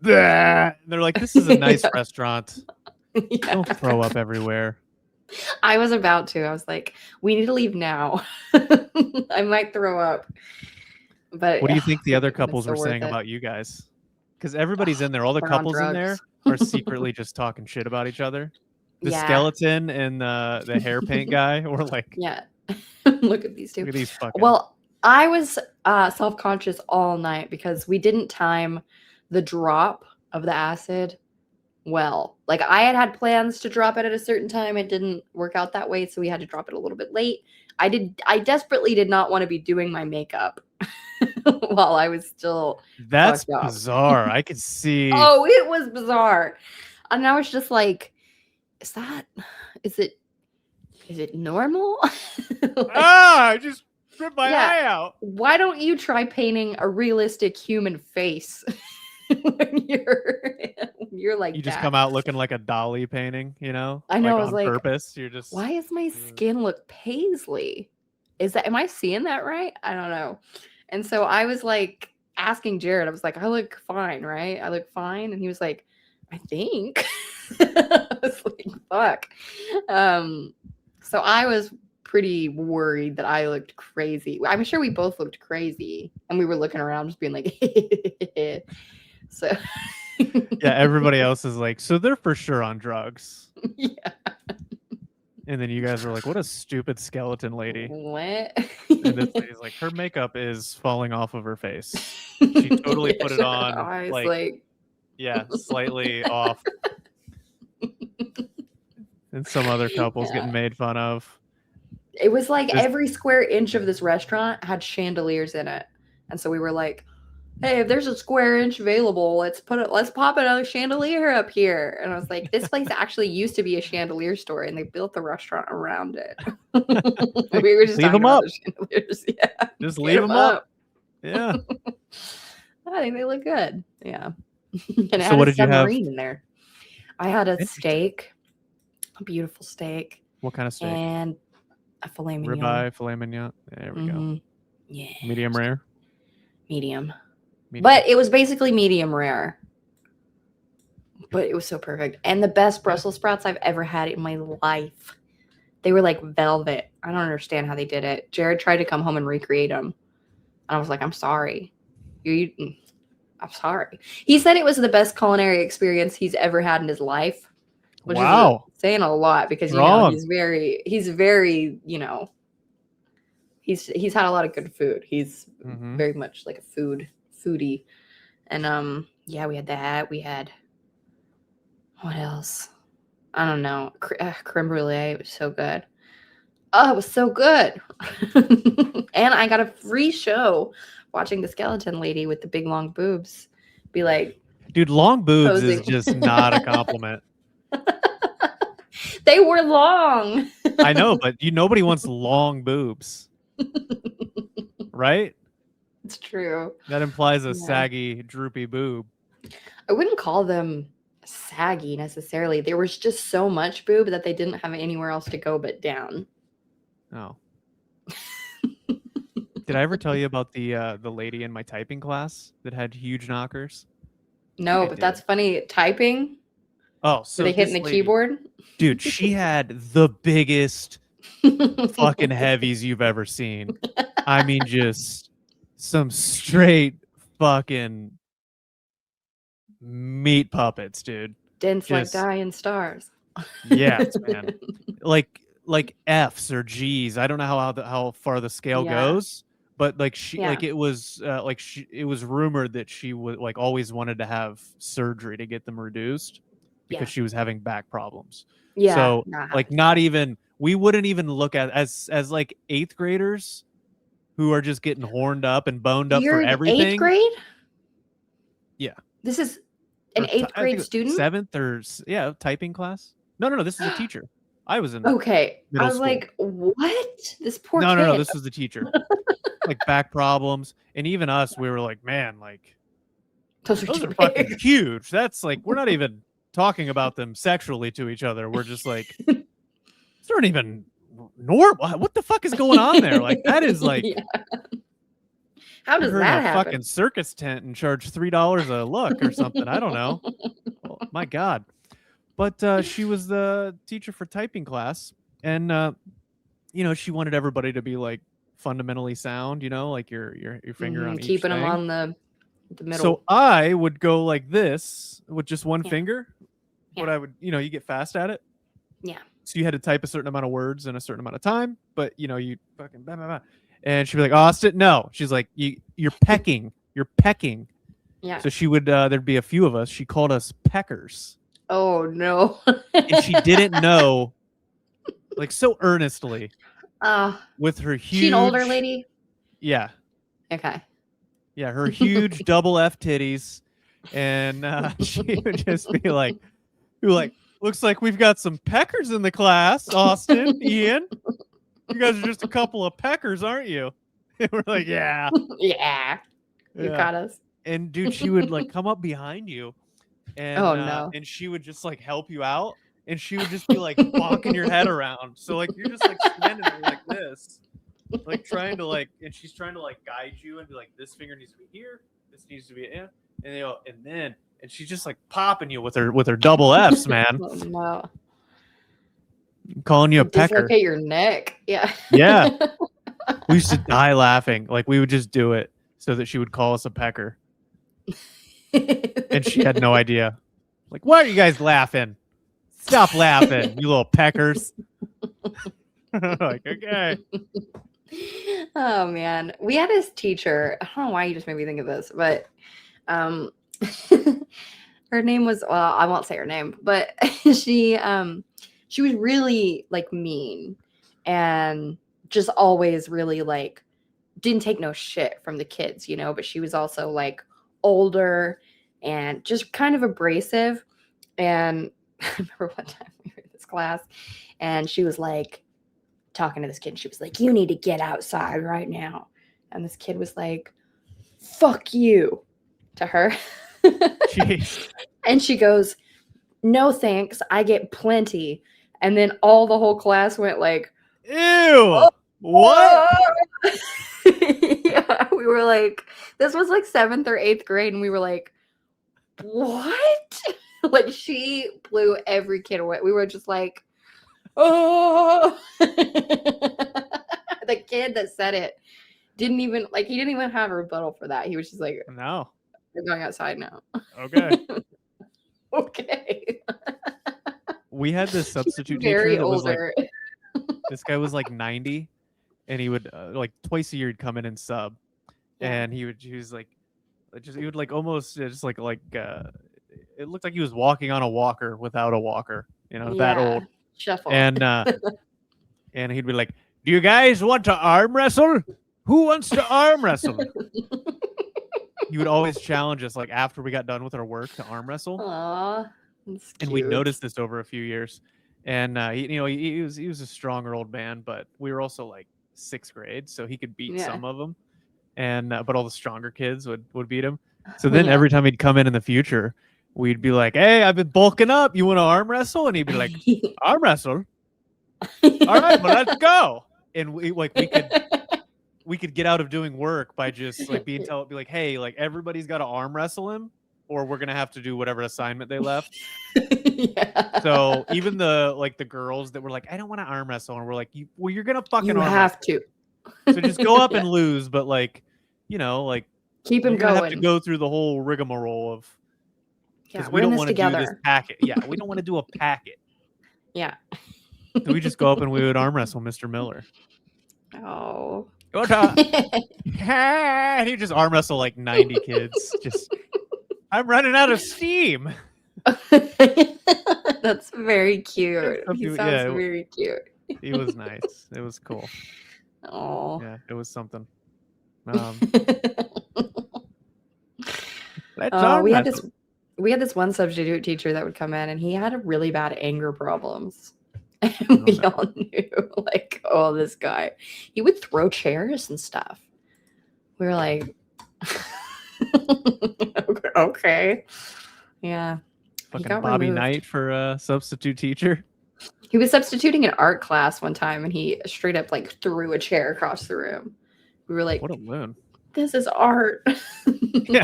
They're like, this is a nice Yeah. restaurant. Yeah. Don't throw up everywhere. I was about to. I was like, we need to leave now. I might throw up. But What do you think the other it's couples so were worth saying it. about you guys? Because everybody's in there. All the They're on couples in there drugs. are secretly just talking shit about each other. The Yeah. skeleton and the hair paint guy were like, Yeah. Look at these two. look at these fucking. Well, I was self-conscious all night because we didn't time the drop of the acid well. Like I had plans to drop it at a certain time. It didn't work out that way, so we had to drop it a little bit late. I desperately did not want to be doing my makeup while I was still That's fucked up. bizarre. I could see. Oh, it was bizarre. And I was just like, is it normal? Like, I just ripped my Yeah. eye out. why don't you try painting a realistic human face when you're like You just that? come out looking like a Dali painting, you know? I know, I Like was on like, purpose. You're just. why is my skin look paisley? Am I seeing that right? I don't know. And so I was like asking Jared, I was like, I look fine, right? I look fine. And he was like, I think. I was like, fuck. So I was pretty worried that I looked crazy. I'm sure we both looked crazy, and we were looking around just being like, so Yeah, everybody else is like, so they're for sure on drugs. yeah. And then you guys were like, what a stupid skeleton lady. What? And this lady's like, her makeup is falling off of her face. She totally put it her on, eyes, like, yeah, slightly off. And some other couples Yeah. getting made fun of. It was like This- every square inch of this restaurant had chandeliers in it, and so we were like, hey, if there's a square inch available, let's pop another chandelier up here. And I was like, this place actually used to be a chandelier store, and they built the restaurant around it. We were just Leave talking 'em about up. the chandeliers. Yeah, Just Get leave 'em them up. Yeah. I think they look good. Yeah. And it So had what a did you have? submarine in there. I had a Interesting. steak, a beautiful steak, What kind of steak? and a filet mignon. Ribeye, filet mignon. There we go. Mhm. Yeah. Medium rare. Medium. Medium. But it was basically medium rare. But it was so perfect. And the best Brussels sprouts I've ever had in my life. They were like velvet. I don't understand how they did it. Jared tried to come home and recreate them. And I was like, I'm sorry. I'm sorry. He said it was the best culinary experience he's ever had in his life. Which Wow. is saying a lot because, Wrong. he's very, he's had a lot of good food. He's Mhm. very much like a foodie. And yeah, we had that. We had, what else? I don't know. Creme brulee was so good. Oh, it was so good. And I got a free show watching the skeleton lady with the big long boobs be like, Dude, long boobs is posing. just not a compliment. They were long. I know, but nobody wants long boobs, right? It's true. That implies a Yeah. saggy, droopy boob. I wouldn't call them saggy necessarily. There was just so much boob that they didn't have anywhere else to go but down. Oh. Did I ever tell you about the lady in my typing class that had huge knockers? No, I but did. that's funny. Typing? Oh, so Were they hitting the lady, keyboard? dude, she had the biggest fucking heavies you've ever seen. I mean, just some straight fucking meat puppets, dude. Dense like Just dying stars. yes, man. Like F's or G's. I don't know how far the scale Yeah. goes, but like Yeah. like it was it was rumored that she would like always wanted to have surgery to get them reduced because Yeah. she was having back problems. Yeah. So not like having not fun. even we wouldn't even look at as like 8th graders who are just getting horned up and boned up You're for in everything. 8th grade? Yeah. This is an Or 8th I think grade student? 7th or yeah, typing class. No, this is a teacher. I was in Okay. I middle was school. like, what? This poor No, kid. this was the teacher. Like back problems, and even us, we were like, man, like Those those too are fucking big. huge. That's like we're not even talking about them sexually to each other. We're just like, these aren't even normal. What the fuck is going on there? Like that is like Yeah. How does you're in that a happen? fucking circus tent and charge $3 a look or something. I don't know. Oh, my God. But she was the teacher for typing class, and she wanted everybody to be like fundamentally sound, like your finger on each Keeping them thing. on the middle. So I would go like this with just one Yeah. finger, but Yeah. I would, you get fast at it. Yeah. So you had to type a certain amount of words in a certain amount of time, but you fucking blah, blah, blah. And she'd be like, Austin, no. She's like, you're pecking. You're pecking. Yeah. So she would, there'd be a few of us. She called us Peckers. Oh no. And she didn't know, like so earnestly, with her huge. She an older lady? Yeah. Okay. Yeah, her huge double F titties, and she would just be like, looks like we've got some Peckers in the class, Austin, Ian. You guys are just a couple of Peckers, aren't you? And we're like, yeah. Yeah. You caught us. And dude, she would like come up behind you, and Oh no. and she would just like help you out, and she would just be like bonking your head around. So like you're just like standing there like this. Like trying to like, and she's trying to like guide you and be like, this finger needs to be here, this needs to be in, and she's just like popping you with her double F's, man. Oh, no. Calling you a pecker. Dislocate your neck. Yeah. Yeah. We used to die laughing. Like we would just do it so that she would call us a pecker, and she had no idea. Like, why are you guys laughing? Stop laughing, you little Peckers. Like, okay. Oh man, we had this teacher. I don't know why you just made me think of this, but her name was, well, I won't say her name, but she was really like mean and just always really like didn't take no shit from the kids, but she was also like older and just kind of abrasive. And I remember one time we were in this class and she was like talking to this kid, and she was like, you need to get outside right now. And this kid was like, fuck you to her. Jeez. And she goes, no thanks, I get plenty. And then the whole class went like, ew, oh, what? Yeah, we were like, this was like 7th or 8th grade, and we were like, what? Like she blew every kid away. We were just like, oh. The kid that said it didn't even have a rebuttal for that. He was just like, no, we're going outside now. Okay. Okay. We had this substitute Very teacher that was older. like, this guy was like 90, and he would like twice a year he'd come in and sub, and he would like almost just like it looked like he was walking on a walker without a walker. that old. Shuffle. And he'd be like, "Do you guys want to arm wrestle? Who wants to arm wrestle?" He would always challenge us, like after we got done with our work, to arm wrestle. Aww, that's And we cute. noticed this over a few years. And he was a stronger old man, but we were also like 6th grade, so he could beat some of them. And but all the stronger kids would beat him. So then every time he'd come in the future, we'd be like, "Hey, I've been bulking up. You want to arm wrestle?" And he'd be like, "Arm wrestle? All right, well, let's go." And we could get out of doing work by just like be like, "Hey, like everybody's got to arm wrestle him, or we're gonna have to do whatever assignment they left." So even the girls that were like, "I don't want to arm wrestle," and we're like, "You're gonna fucking arm have wrestle. to. So just go up and lose, but like, like keep him going. Have to going. go through the whole rigmarole of Yeah, we don't want to do this together. packet. Yeah, we don't want to do a packet. Yeah. So we just go up and we would arm wrestle Mr. Miller. Oh. And he just arm wrestle like 90 kids. Just, I'm running out of steam. That's very cute. He sounds very cute. He was nice. It was cool. Oh. Yeah, it was something. We had this one substitute teacher that would come in, and he had really bad anger problems. And we all knew, like, oh, this guy. He would throw chairs and stuff. We were like, okay. Yeah. Fucking Bobby Knight for a substitute teacher. He was substituting in art class one time, and he straight up like threw a chair across the room. We were like, what a loon. This is art. Yeah.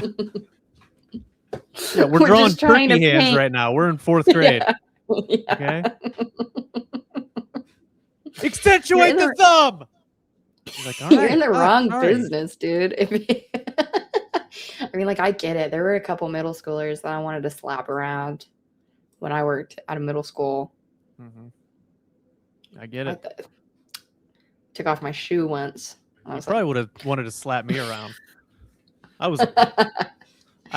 Yeah, we're drawing turkey hands right now. We're in 4th grade. Yeah. Okay. Accentuate the thumb. Like, all right, you're in the wrong business, dude. I mean, like, I get it. There were a couple middle schoolers that I wanted to slap around when I worked at a middle school. I get it. Took off my shoe once. I probably would have wanted to slap me around. I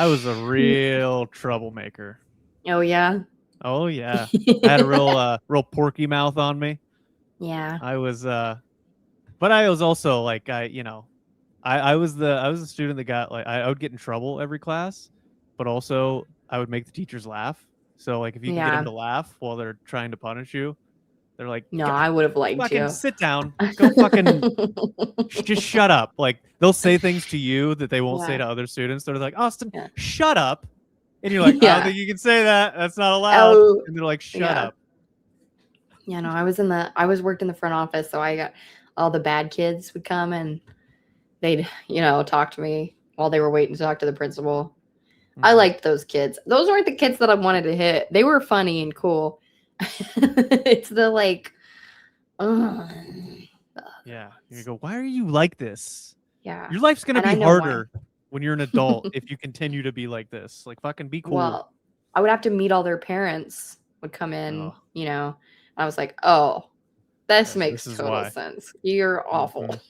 was a real troublemaker. Oh yeah. Oh yeah. I had a real porky mouth on me. Yeah. I was but I was also like I was the student that got like I would get in trouble every class, but also I would make the teachers laugh. So like if you can get them to laugh while they're trying to punish you, they're like, no, I would have liked fucking you. Sit down. Go fucking just shut up. Like they'll say things to you that they won't say to other students. They're like, Austin, shut up. And you're like, I don't think you can say that. That's not allowed. And they're like, shut up. Yeah, no, I worked in the front office, so I got all the bad kids would come and they'd, talk to me while they were waiting to talk to the principal. I liked those kids. Those weren't the kids that I wanted to hit. They were funny and cool. It's the like, yeah. You go, why are you like this? Yeah. Your life's gonna be harder when you're an adult if you continue to be like this. Like fucking be cool. Well, I would have to meet all their parents would come in, I was like, oh, this makes total sense. You're awful.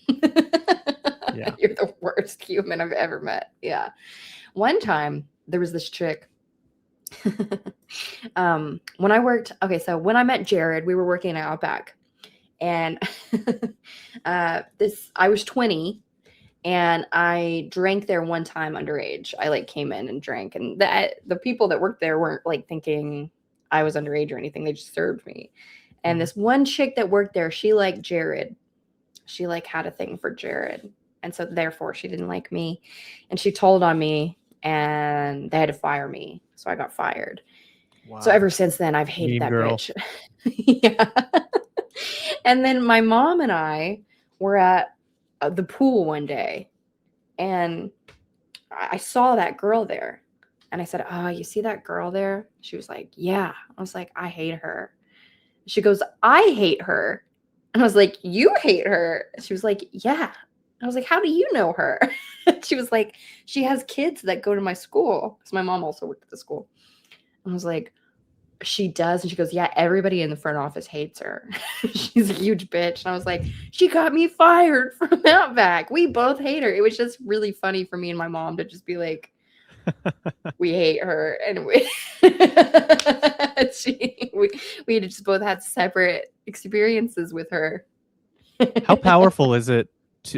Yeah. You're the worst human I've ever met. Yeah. One time there was this chick. When I met Jared, we were working at Outback, and I was 20 and I drank there one time underage. I came in and drank, and the people that worked there weren't thinking I was underage or anything. They just served me. And this one chick that worked there, she liked Jared. She had a thing for Jared. And so therefore she didn't like me, and she told on me, and they had to fire me. So I got fired. Wow. So ever since then, I've hated that bitch. Yeah. And then my mom and I were at the pool one day, and I saw that girl there, and I said, "Oh, you see that girl there?" She was like, "Yeah." I was like, "I hate her." She goes, "I hate her." And I was like, "You hate her?" She was like, "Yeah." I was like, "How do you know her?" She was like, "She has kids that go to my school." Because my mom also worked at the school. I was like, "She does?" And she goes, "Yeah, everybody in the front office hates her. She's a huge bitch." And I was like, "She got me fired from Outback. We both hate her." It was just really funny for me and my mom to just be like, We hate her, and we just both had separate experiences with her. How powerful is it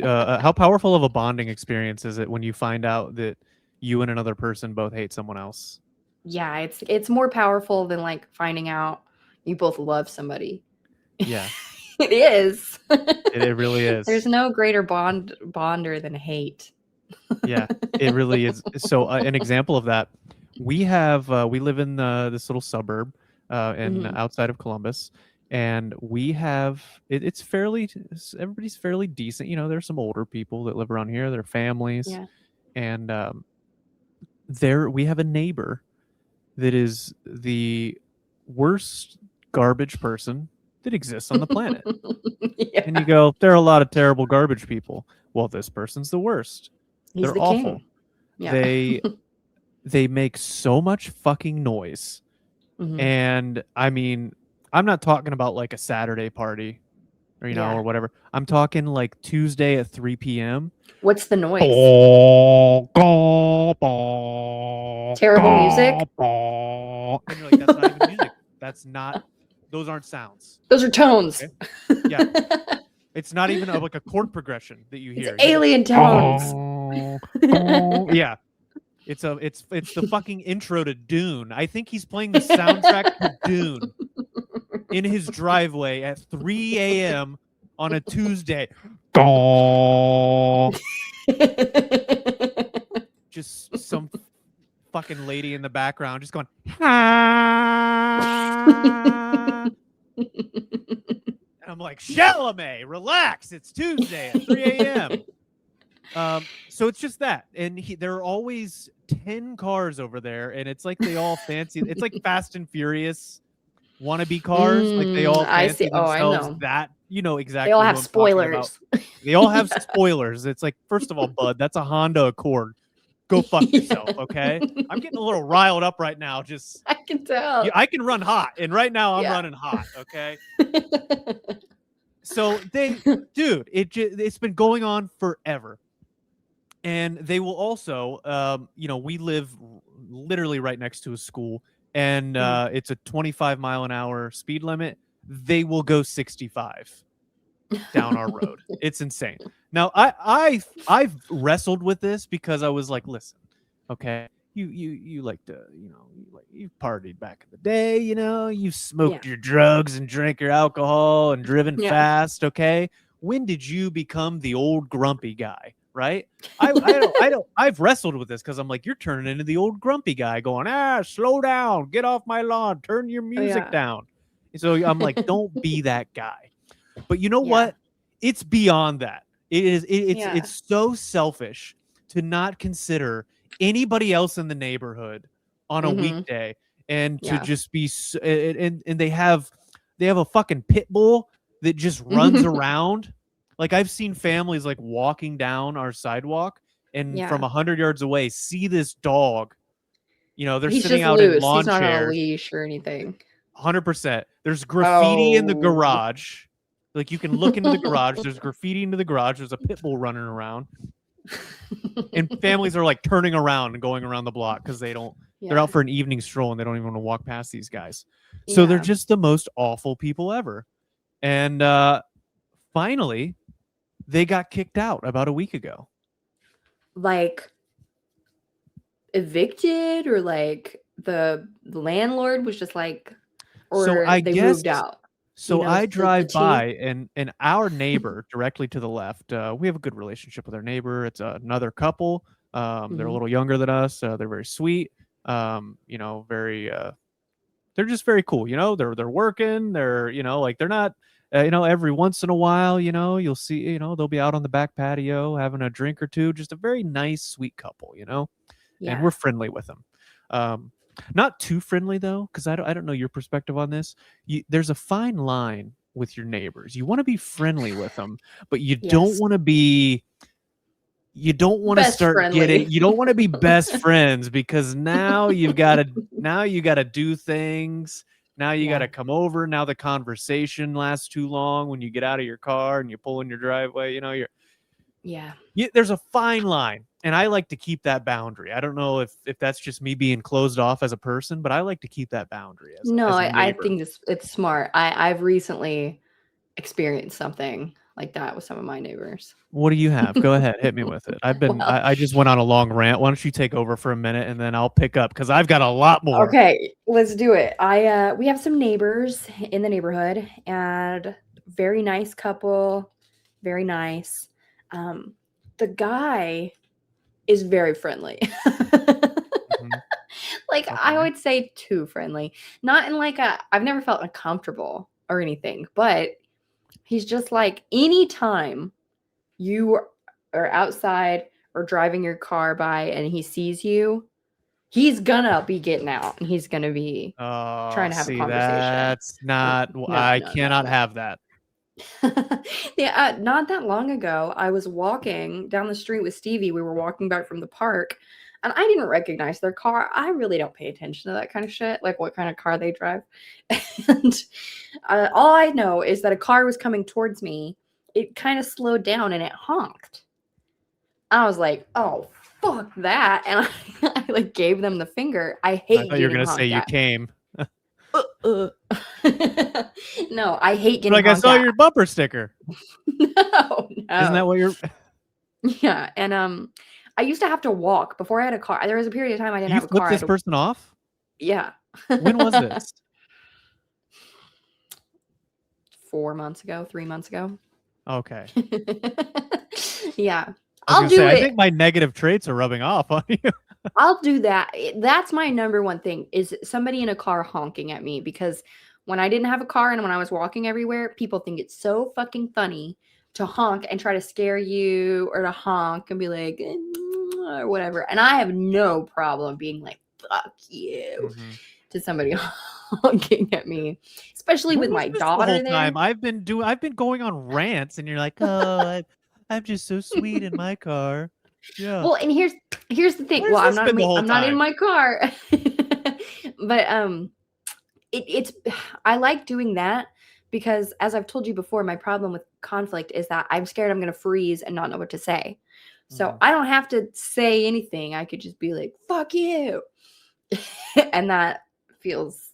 how powerful of a bonding experience is it when you find out that you and another person both hate someone else? Yeah, it's more powerful than like finding out you both love somebody. Yeah. It is. It really is. There's no greater bonder than hate. Yeah, it really is. So an example of that, we live in this little suburb outside of Columbus, and we have it's fairly, everybody's fairly decent. You know, there's some older people that live around here, their families, Yeah. and there we have a neighbor that is the worst garbage person that exists on the planet. Yeah. And you go, there are a lot of terrible garbage people. Well, this person's the worst. He's They're the awful. king. Yeah. They make so much fucking noise. Mhm. And I mean, I'm not talking about like a Saturday party or Yeah. or whatever. I'm talking like Tuesday at 3 p.m. What's the noise? Terrible music? And you're like, that's not even music. That's not, those aren't sounds. Those are tones. Okay? Yeah. It's not even like a chord progression that you hear. It's alien tones. Yeah. It's the fucking intro to Dune. I think he's playing the soundtrack to Dune in his driveway at 3 a.m. on a Tuesday. Just some fucking lady in the background just going. And I'm like, Chalamet, relax. It's Tuesday at 3 a.m. So it's just that. And there are always 10 cars over there. And it's like they all fancy. It's like Fast and Furious wannabe cars. Like they all fancy themselves that. You know exactly. They all have spoilers. They all have spoilers. It's like, first of all, bud, that's a Honda Accord. Go fuck yourself, okay? I'm getting a little riled up right now. Just I can tell. I can run hot, and right now I'm running hot, okay? So dude, it's been going on forever, and they will also, we live literally right next to a school, and it's a 25-mile-an-hour speed limit. They will go 65 down our road. It's insane. Now I've wrestled with this because I was like, listen, okay, you like to, you've partied back in the day, you've smoked your drugs and drank your alcohol and driven fast, okay? When did you become the old grumpy guy, right? I've wrestled with this because I'm like, you're turning into the old grumpy guy going, slow down, get off my lawn, turn your music down. So I'm like, don't be that guy. But you know what? It's beyond that. It's so selfish to not consider anybody else in the neighborhood on a weekday and to just be and they have a fucking pit bull that just runs around. Like I've seen families like walking down our sidewalk and from 100 yards away see this dog. They're He's sitting just out loose. in lawn He's not chairs. on a leash or anything. 100%. There's graffiti in the garage. Like you can look into the garage. There's graffiti into the garage. There's a pit bull running around. And families are like turning around and going around the block because they're out for an evening stroll and they don't even want to walk past these guys. So they're just the most awful people ever. And finally, they got kicked out about a week ago. Like evicted, or like the landlord was just like, or so I they guess, moved out. So I drive by and our neighbor directly to the left, we have a good relationship with our neighbor. It's another couple. They're a little younger than us. They're very sweet. Very they're just very cool. They're working. They're like they're not every once in a while, you'll see, they'll be out on the back patio having a drink or two. Just a very nice, sweet couple, and we're friendly with them. Not too friendly though, because I don't know your perspective on this. There's a fine line with your neighbors. You want to be friendly with them, but you don't want to be. You don't want to start friendly. You don't want to be best friends because now you got to do things. Now you got to come over. Now the conversation lasts too long when you get out of your car and you pull in your driveway. There's a fine line. And I like to keep that boundary. I don't know if that's just me being closed off as a person, but I like to keep that boundary as No, a I neighbor. think it's smart. I've recently experienced something like that with some of my neighbors. What do you have? Go ahead, hit me with it. Well, I just went on a long rant. Why don't you take over for a minute and then I'll pick up because I've got a lot more. okay, let's do it. We have some neighbors in the neighborhood, and very nice couple, very nice. The guy is very friendly. Mhm. Like, I Okay. would say too friendly. Not in like I've never felt uncomfortable or anything, but he's just like, anytime you are outside or driving your car by and he sees you, he's gonna be getting out and he's gonna be Oh, trying to have a see, conversation. that's not. No, I no, no, cannot no. have that. Yeah, not that long ago, I was walking down the street with Stevie. We were walking back from the park, and I didn't recognize their car. I really don't pay attention to that kind of shit, like what kind of car they drive. And all I know is that a car was coming towards me. It kind of slowed down and it honked. I was like, "Oh, fuck that!" And I like gave them the finger. I I hate thought you were getting gonna say honked you at. came. Uh. No, I hate You're getting like, I honked saw at. your bumper sticker. No, Isn't that no. what you're? Yeah, and I used to have to walk before I had a car. There was a period of time I didn't You have a flipped car. I had this to, person off? yeah. When was this? 4 months ago, 3 months ago. Okay. Yeah. I was I'll gonna say, do I it. think my negative traits are rubbing off on you. I'll do that. That's my number one thing is somebody in a car honking at me, because when I didn't have a car and when I was walking everywhere, people think it's so fucking funny to honk and try to scare you, or to honk and be like, or whatever. And I have no problem being like, fuck you Mhm. to somebody honking at me, especially What with was my this the whole daughter time? there. I've been going on rants, and you're like, "Oh, I'm just so sweet in my car." Yeah. Well, and here's the thing. Where's Well, this been the whole I'm not in time? my car. But it's I like doing that because, as I've told you before, my problem with conflict is that I'm scared I'm going to freeze and not know what to say. So Mhm. I don't have to say anything. I could just be like, fuck you. And that feels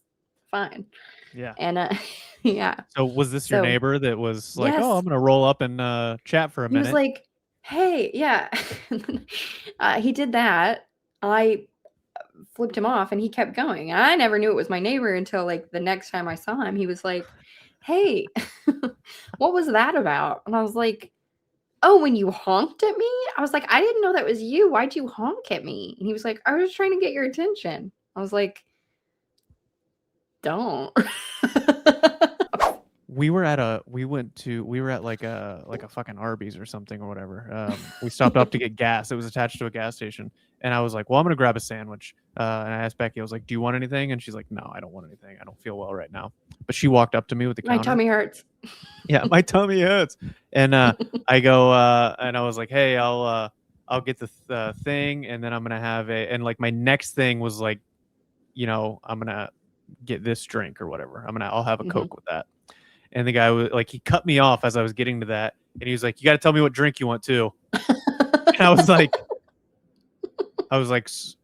fine. Yeah. And yeah. So was this your So neighbor that was like, "Oh, I'm yes, gonna roll up and chat for a he was minute"? like, hey, yeah. He did that. I flipped him off and he kept going. I never knew it was my neighbor until like the next time I saw him. He was like, "Hey, what was that about?" And I was like, "Oh, when you honked at me?" I was like, "I didn't know that was you. Why'd you honk at me?" And he was like, "I was trying to get your attention." I was like, "Don't." We were at like a fucking Arby's or something or whatever. We stopped up to get gas. It was attached to a gas station, and I was like, "Well, I'm gonna grab a sandwich." And I asked Becky, I was like, "Do you want anything?" And she's like, "No, I don't want anything. I don't feel well right now." But she walked up to me with the My counter. tummy hurts. Yeah, my tummy hurts. And I go and I was like, "Hey, I'll get the thing, and then I'm gonna have a." And like my next thing was like, I'm gonna get this drink or whatever. I'll have a Mhm. Coke with that. And the guy was like, he cut me off as I was getting to that, and he was like, "You got to tell me what drink you want too." And I was like, I was like, "So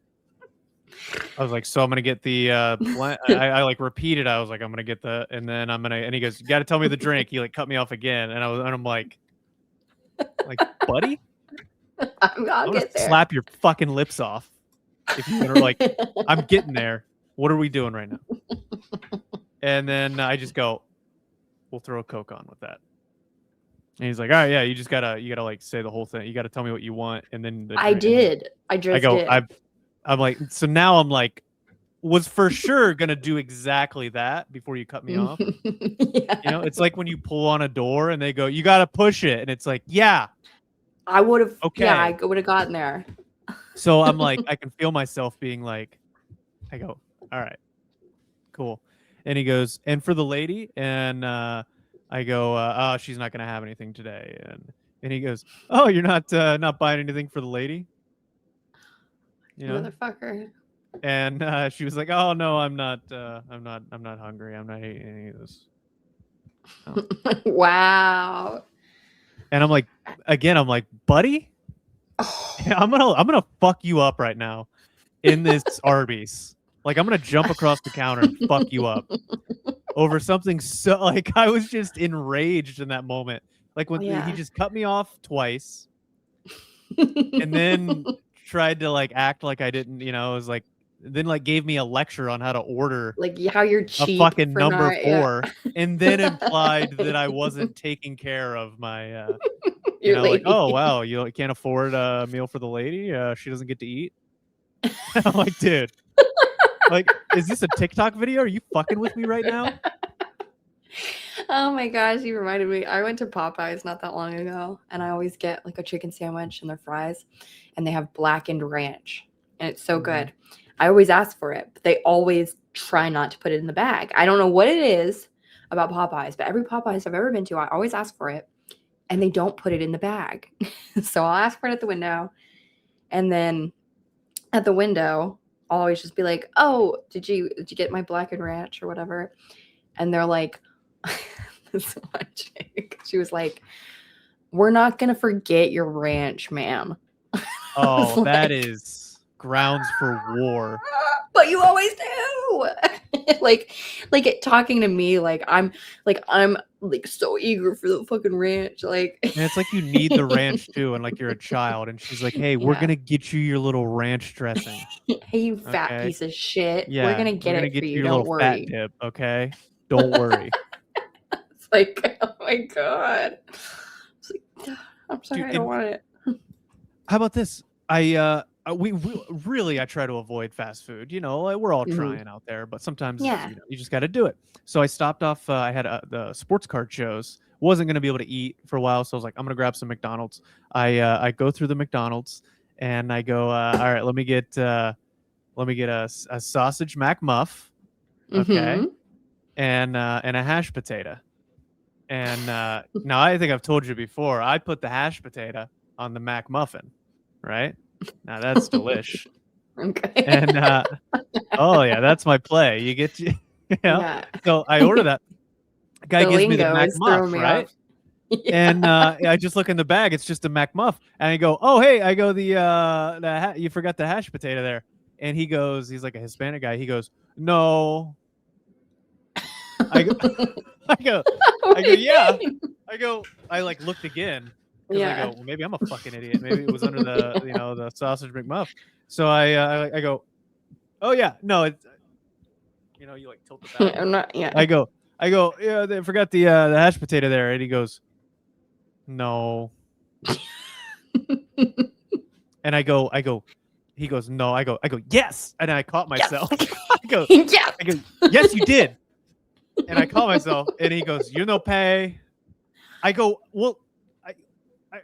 I'm gonna get the I like repeated. I was like, "I'm gonna get the," and then I'm gonna, and he goes, "You got to tell me the drink." He like cut me off again, and I'm like, buddy, I'll I'm gonna get there. slap your fucking lips off if you want to. Like, I'm getting there. What are we doing right now? And then I just go, "We'll throw a Coke on with that." And he's like, "All right, yeah, you gotta like say the whole thing. You gotta tell me what you want, and then the I drink." And then did. I I just go, did. I'm like, so now I'm like, was for sure gonna do exactly that before you cut me off. Yeah. It's like when you pull on a door and they go, "You gotta push it," and it's like, yeah, I would have, yeah, I okay. would have gotten there. So I'm like, I can feel myself being like, I go, "All right, cool." And he goes, "And for the lady?" And I go, "Oh, she's not gonna have anything today." And he goes, "Oh, you're not buying anything for the lady?" Motherfucker. And she was like, "Oh no, I'm not hungry. I'm not eating any of this." Oh. Wow. And I'm like, again, I'm like, buddy, Oh. I'm gonna fuck you up right now in this Arby's. Like, I'm gonna jump across the counter and fuck you up over something so, like, I was just enraged in that moment. Like, when he just cut me off twice and then tried to, like, act like I didn't, it was like, then, like, gave me a lecture on how to order Like how you're a cheap fucking for number not, 4, and then implied that I wasn't taking care of my, your like, lady. oh, wow, you can't afford a meal for the lady? She doesn't get to eat? I'm like, dude, like, is this a TikTok video? Are you fucking with me right now? Oh my gosh, you reminded me. I went to Popeyes not that long ago, and I always get like a chicken sandwich and their fries, and they have blackened ranch, and it's so good. I always ask for it, but they always try not to put it in the bag. I don't know what it is about Popeyes, but every Popeyes I've ever been to, I always ask for it, and they don't put it in the bag. So I'll ask for it at the window, and then at the window, I'll always just be like, "Oh, did you get my blackened ranch or whatever?" And they're like, this one chick, she was like, "We're not gonna forget your ranch, ma'am." Oh, that like, is grounds for war. But you always do. like it talking to me like I'm like so eager for the fucking ranch. Like, And it's like you need the ranch too, and like you're a child, and she's like, "Hey, we're gonna get you your little ranch dressing." Hey, you fat Okay. piece of shit. Yeah, we're gonna get it get for you you. your Don't little fat worry. dip, okay? Don't worry. It's like, oh my god. It's like, I'm sorry, Dude, I don't want it. how about this? We really, I try to avoid fast food. Like, we're all trying out there, but sometimes you just got to do it. So I stopped off. I had the sports card shows. Wasn't gonna be able to eat for a while, so I was like, I'm gonna grab some McDonald's. I go through the McDonald's and I go, all right, let me get a sausage McMuff, okay, and a hash potato. And now I think I've told you before, I put the hash potato on the McMuffin, right? Now that's delish. Okay. And oh yeah, that's my play. You get Yeah. So I order that. Guy The gives me the lingo is McMuff, throwing me right? off. Yeah. And I just look in the bag. It's just a McMuff, and I go, "Oh hey," I go, you forgot the hash potato there." And he's like a Hispanic guy. He goes, "No." I go, I go, yeah. I like looked again. I go, well, maybe I'm a fucking idiot. Maybe it was under the, the sausage McMuff. So I go, oh yeah, no, it's, you like tilt the back. I'm not. Yeah. I go, yeah, they forgot the hash potato there, and he goes, no. And I go, he goes, no. I go, yes, and I caught myself. Yes. I go, yes, you did. And I caught myself, and he goes, "You no pay." I go, well,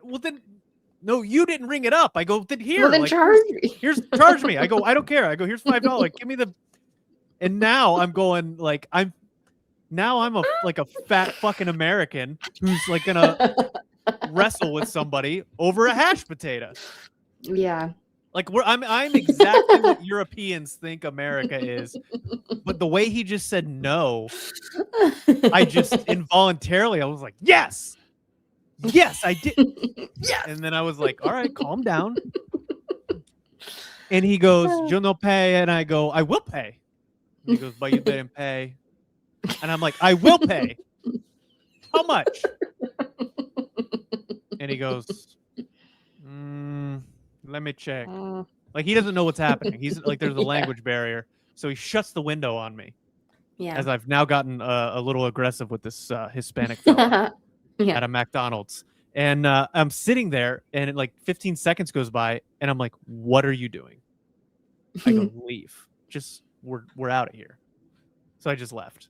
well then, no, you didn't ring it up. I go, then here, well, then charge me. Charge me. I go, I don't care. I go, here's $5. Give me the. And now I'm going like I'm a fat fucking American who's like gonna wrestle with somebody over a hash potato. Yeah. Like I'm exactly what Europeans think America is, but the way he just said no, I just involuntarily I was like, yes, I did, Yes. and then I was like, all right, calm down. And he goes, "You'll no pay," and I go, "I will pay." And he goes, "But you didn't pay," and I'm like, "I will pay. How much?" And he goes, let me check. Like, he doesn't know what's happening. He's like, there's a language barrier. So he shuts the window on me. Yeah. As I've now gotten a little aggressive with this Hispanic fella at a McDonald's. And I'm sitting there, and like 15 seconds goes by, and I'm like, what are you doing? I go, leave. Just, we're out of here. So I just left.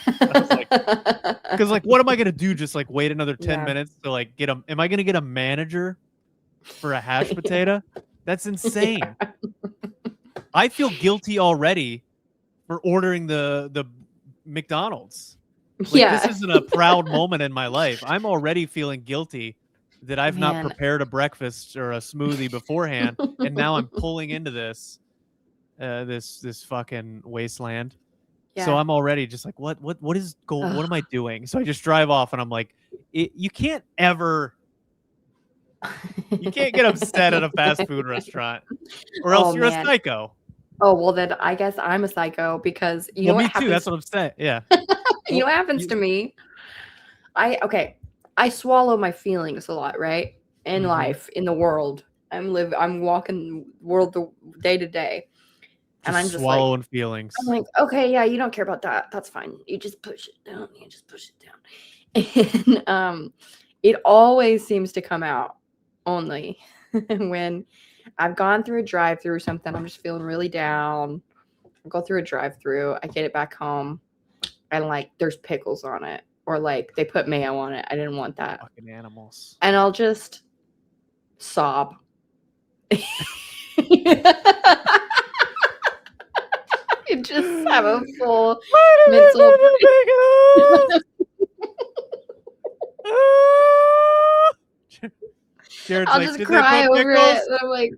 I was like, because like, what am I going to do? Just like wait another 10 minutes to like am I going to get a manager for a hash potato? That's insane. Yeah. I feel guilty already for ordering the McDonald's. Like, this isn't a proud moment in my life. I'm already feeling guilty that I've not prepared a breakfast or a smoothie beforehand, and now I'm pulling into this this fucking wasteland. Yeah. So I'm already just like, what am I doing? So I just drive off, and I'm like, you can't ever You can't get upset at a fast food restaurant, or else you're a psycho. Oh, well, then I guess I'm a psycho because you know Well, what me happens. too. That's what I'm saying. Yeah. You know what happens to me? I swallow my feelings a lot, right? In life, in the world. I'm walking world day to day. And I'm just like, swallowing feelings. I'm like, okay, yeah, you don't care about that. That's fine. You just push it down. You just push it down. And it always seems to come out only when I've gone through a drive-through or something. I'm just feeling really down. I go through a drive-through. I get it back home, and like there's pickles on it, or like they put mayo on it. I didn't want that. Fucking animals. And I'll just sob. You just have a full mental. Jared's I'll like, just "Did cry they put over pickles?" it. And I'm like,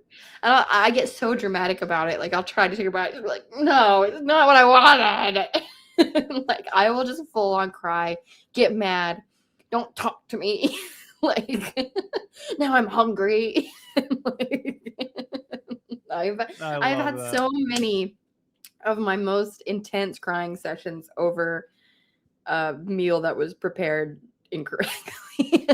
I get so dramatic about it. Like I'll try to take a bite, and be like, no, it's not what I wanted. Like I will just full on cry, get mad, don't talk to me. Like now I'm hungry. I've had so many of my most intense crying sessions over a meal that was prepared incorrectly.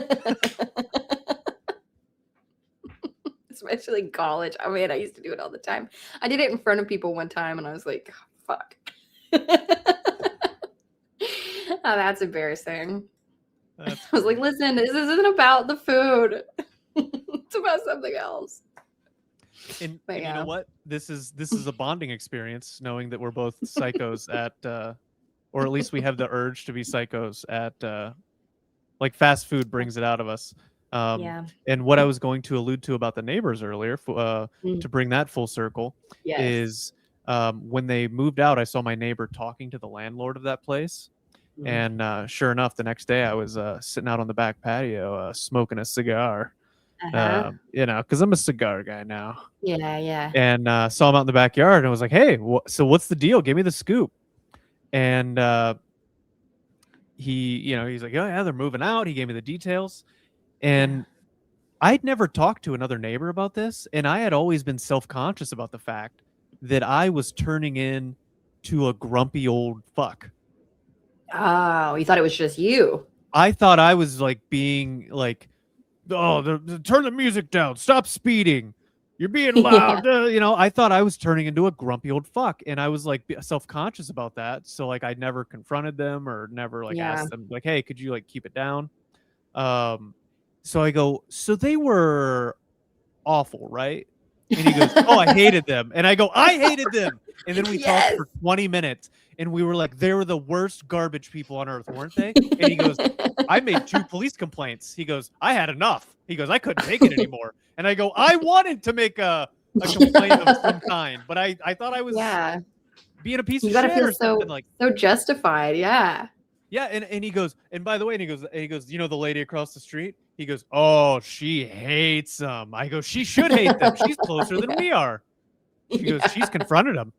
Especially in college. I mean, I used to do it all the time. I did it in front of people one time, and I was like, oh, fuck. Oh, that's embarrassing. I was like, listen, this isn't about the food. It's about something else. And you know what? This is a bonding experience, knowing that we're both psychos at, or at least we have the urge to be psychos at, like fast food brings it out of us. And what I was going to allude to about the neighbors earlier, to bring that full circle, is when they moved out, I saw my neighbor talking to the landlord of that place. And sure enough, the next day I was sitting out on the back patio smoking a cigar. You know, because I'm a cigar guy now. Yeah. And saw him out in the backyard, and I was like, "Hey, so what's the deal? Give me the scoop." And he's like, "Oh yeah, they're moving out." He gave me the details, and I'd never talked to another neighbor about this, and I had always been self-conscious about the fact that I was turning in to a grumpy old fuck. Oh, you thought it was just you? I thought I was like being like, "Oh, turn the music down, stop speeding, you're being loud." You know, I thought I was turning into a grumpy old fuck, and I was like self-conscious about that. So like I never confronted them or never like asked them like, "Hey, could you like keep it down?" So I go, "So they were awful, right?" And he goes, "Oh, I hated them." And I go, "I hated them." And then we talked for 20 minutes, and we were like, "They were the worst garbage people on earth, weren't they?" And he goes, "I made 2 police complaints." He goes, "I had enough." He goes, "I couldn't take it anymore." And I go, "I wanted to make a complaint of some kind, but I thought I was being a piece of shit or something like so justified." Yeah, and he goes, and by the way, and he goes, "You know the lady across the street?" He goes, "Oh, she hates them." I go, "She should hate them. She's closer than we are." She goes, "She's confronted them."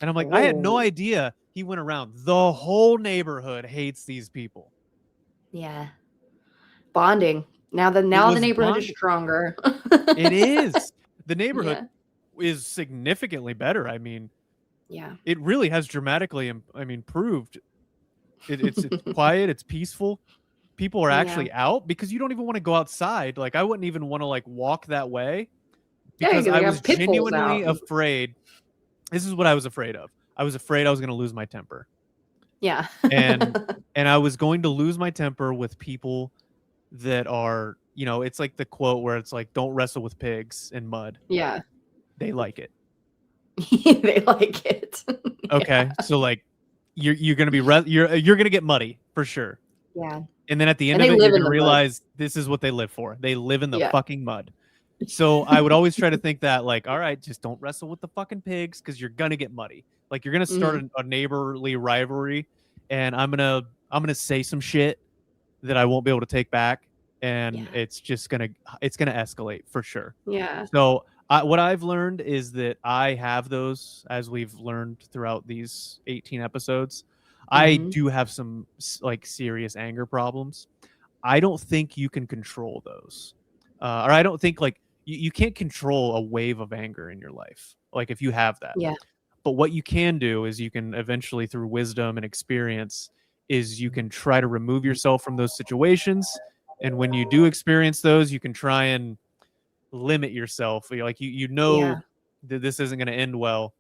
And I'm like, I had no idea he went around. The whole neighborhood hates these people. Yeah. Bonding. Now the neighborhood is stronger. It is. The neighborhood is significantly better. I mean, it really has dramatically, improved. It's quiet. It's peaceful. People are actually out because you don't even want to go outside. Like I wouldn't even want to like walk that way because I was genuinely afraid. This is what I was afraid of. I was afraid I was going to lose my temper. Yeah. and I was going to lose my temper with people that are, you know, it's like the quote where it's like, "Don't wrestle with pigs in mud." Yeah. They like it. They like it. Okay. So like you're going to be you're going to get muddy for sure. Yeah. And then at the end of it, you're going to realize this is what they live for. They live in the fucking mud. So I would always try to think that like, all right, just don't wrestle with the fucking pigs because you're going to get muddy. Like you're going to start a neighborly rivalry, and I'm going to say some shit that I won't be able to take back, and it's going to escalate for sure. Yeah. So what I've learned is that I have those, as we've learned throughout these 18 episodes. I do have some like serious anger problems. I don't think you can control those. or I don't think like you can't control a wave of anger in your life. Like if you have that. Yeah. But what you can do is you can eventually, through wisdom and experience, is you can try to remove yourself from those situations. And when you do experience those, you can try and limit yourself. Like you know that this isn't going to end well.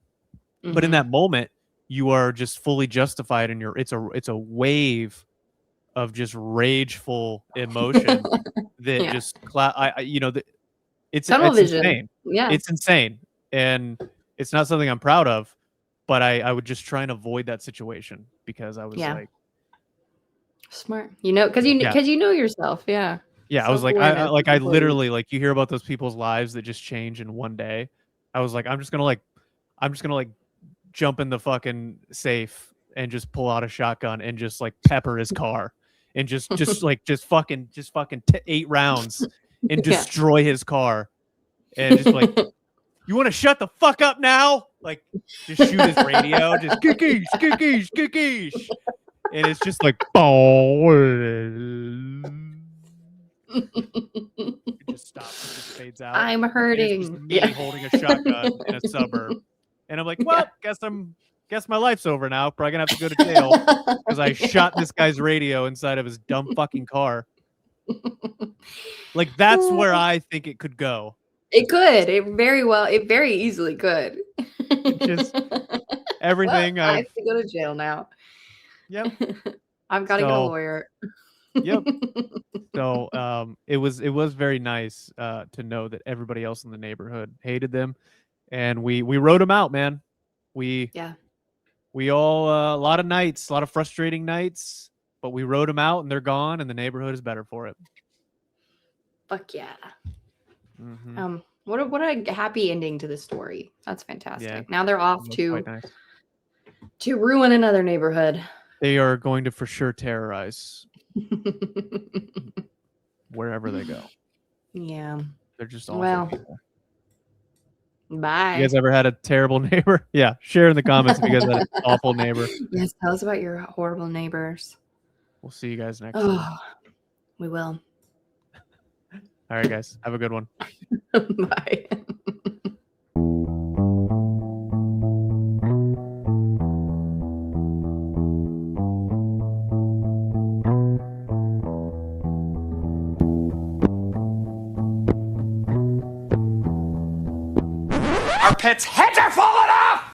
But in that moment, you are just fully justified in your. It's a wave of just rageful emotion that just it's tunnel vision. Insane. Yeah, It's insane, and it's not something I'm proud of. But I would just try and avoid that situation because I was like, smart, because you know yourself. Yeah. I was like, I literally, like, you hear about those people's lives that just change in one day. I was like, I'm just gonna jump in the fucking safe and just pull out a shotgun and just like pepper his car and just fucking 8 rounds and destroy his car and just like, you want to shut the fuck up now? Like, just shoot his radio, just kikish, kikish, kikish, and it's just like, it just stops, it just fades out. I'm hurting. It's just me holding a shotgun in a suburb, and I'm like, well, guess my life's over now. Probably gonna have to go to jail because I shot this guy's radio inside of his dumb fucking car. Like, that's where I think it could go. It could. It very easily could. Just everything. Well, I have to go to jail now. Yep. I've got to get a lawyer. Yep. So it was very nice to know that everybody else in the neighborhood hated them, and we wrote them out, man. We all a lot of nights, a lot of frustrating nights, but we wrote them out and they're gone, and the neighborhood is better for it. Fuck yeah. What a happy ending to the story. That's fantastic. Yeah, now they're off to ruin another neighborhood. They are going to for sure terrorize wherever they go. Yeah. They're just awful people. Bye. You guys ever had a terrible neighbor? Yeah, share in the comments if you guys had an awful neighbor. Yes, tell us about your horrible neighbors. We'll see you guys next time. We will. All right, guys. Have a good one. Bye. Our pets' heads are falling off!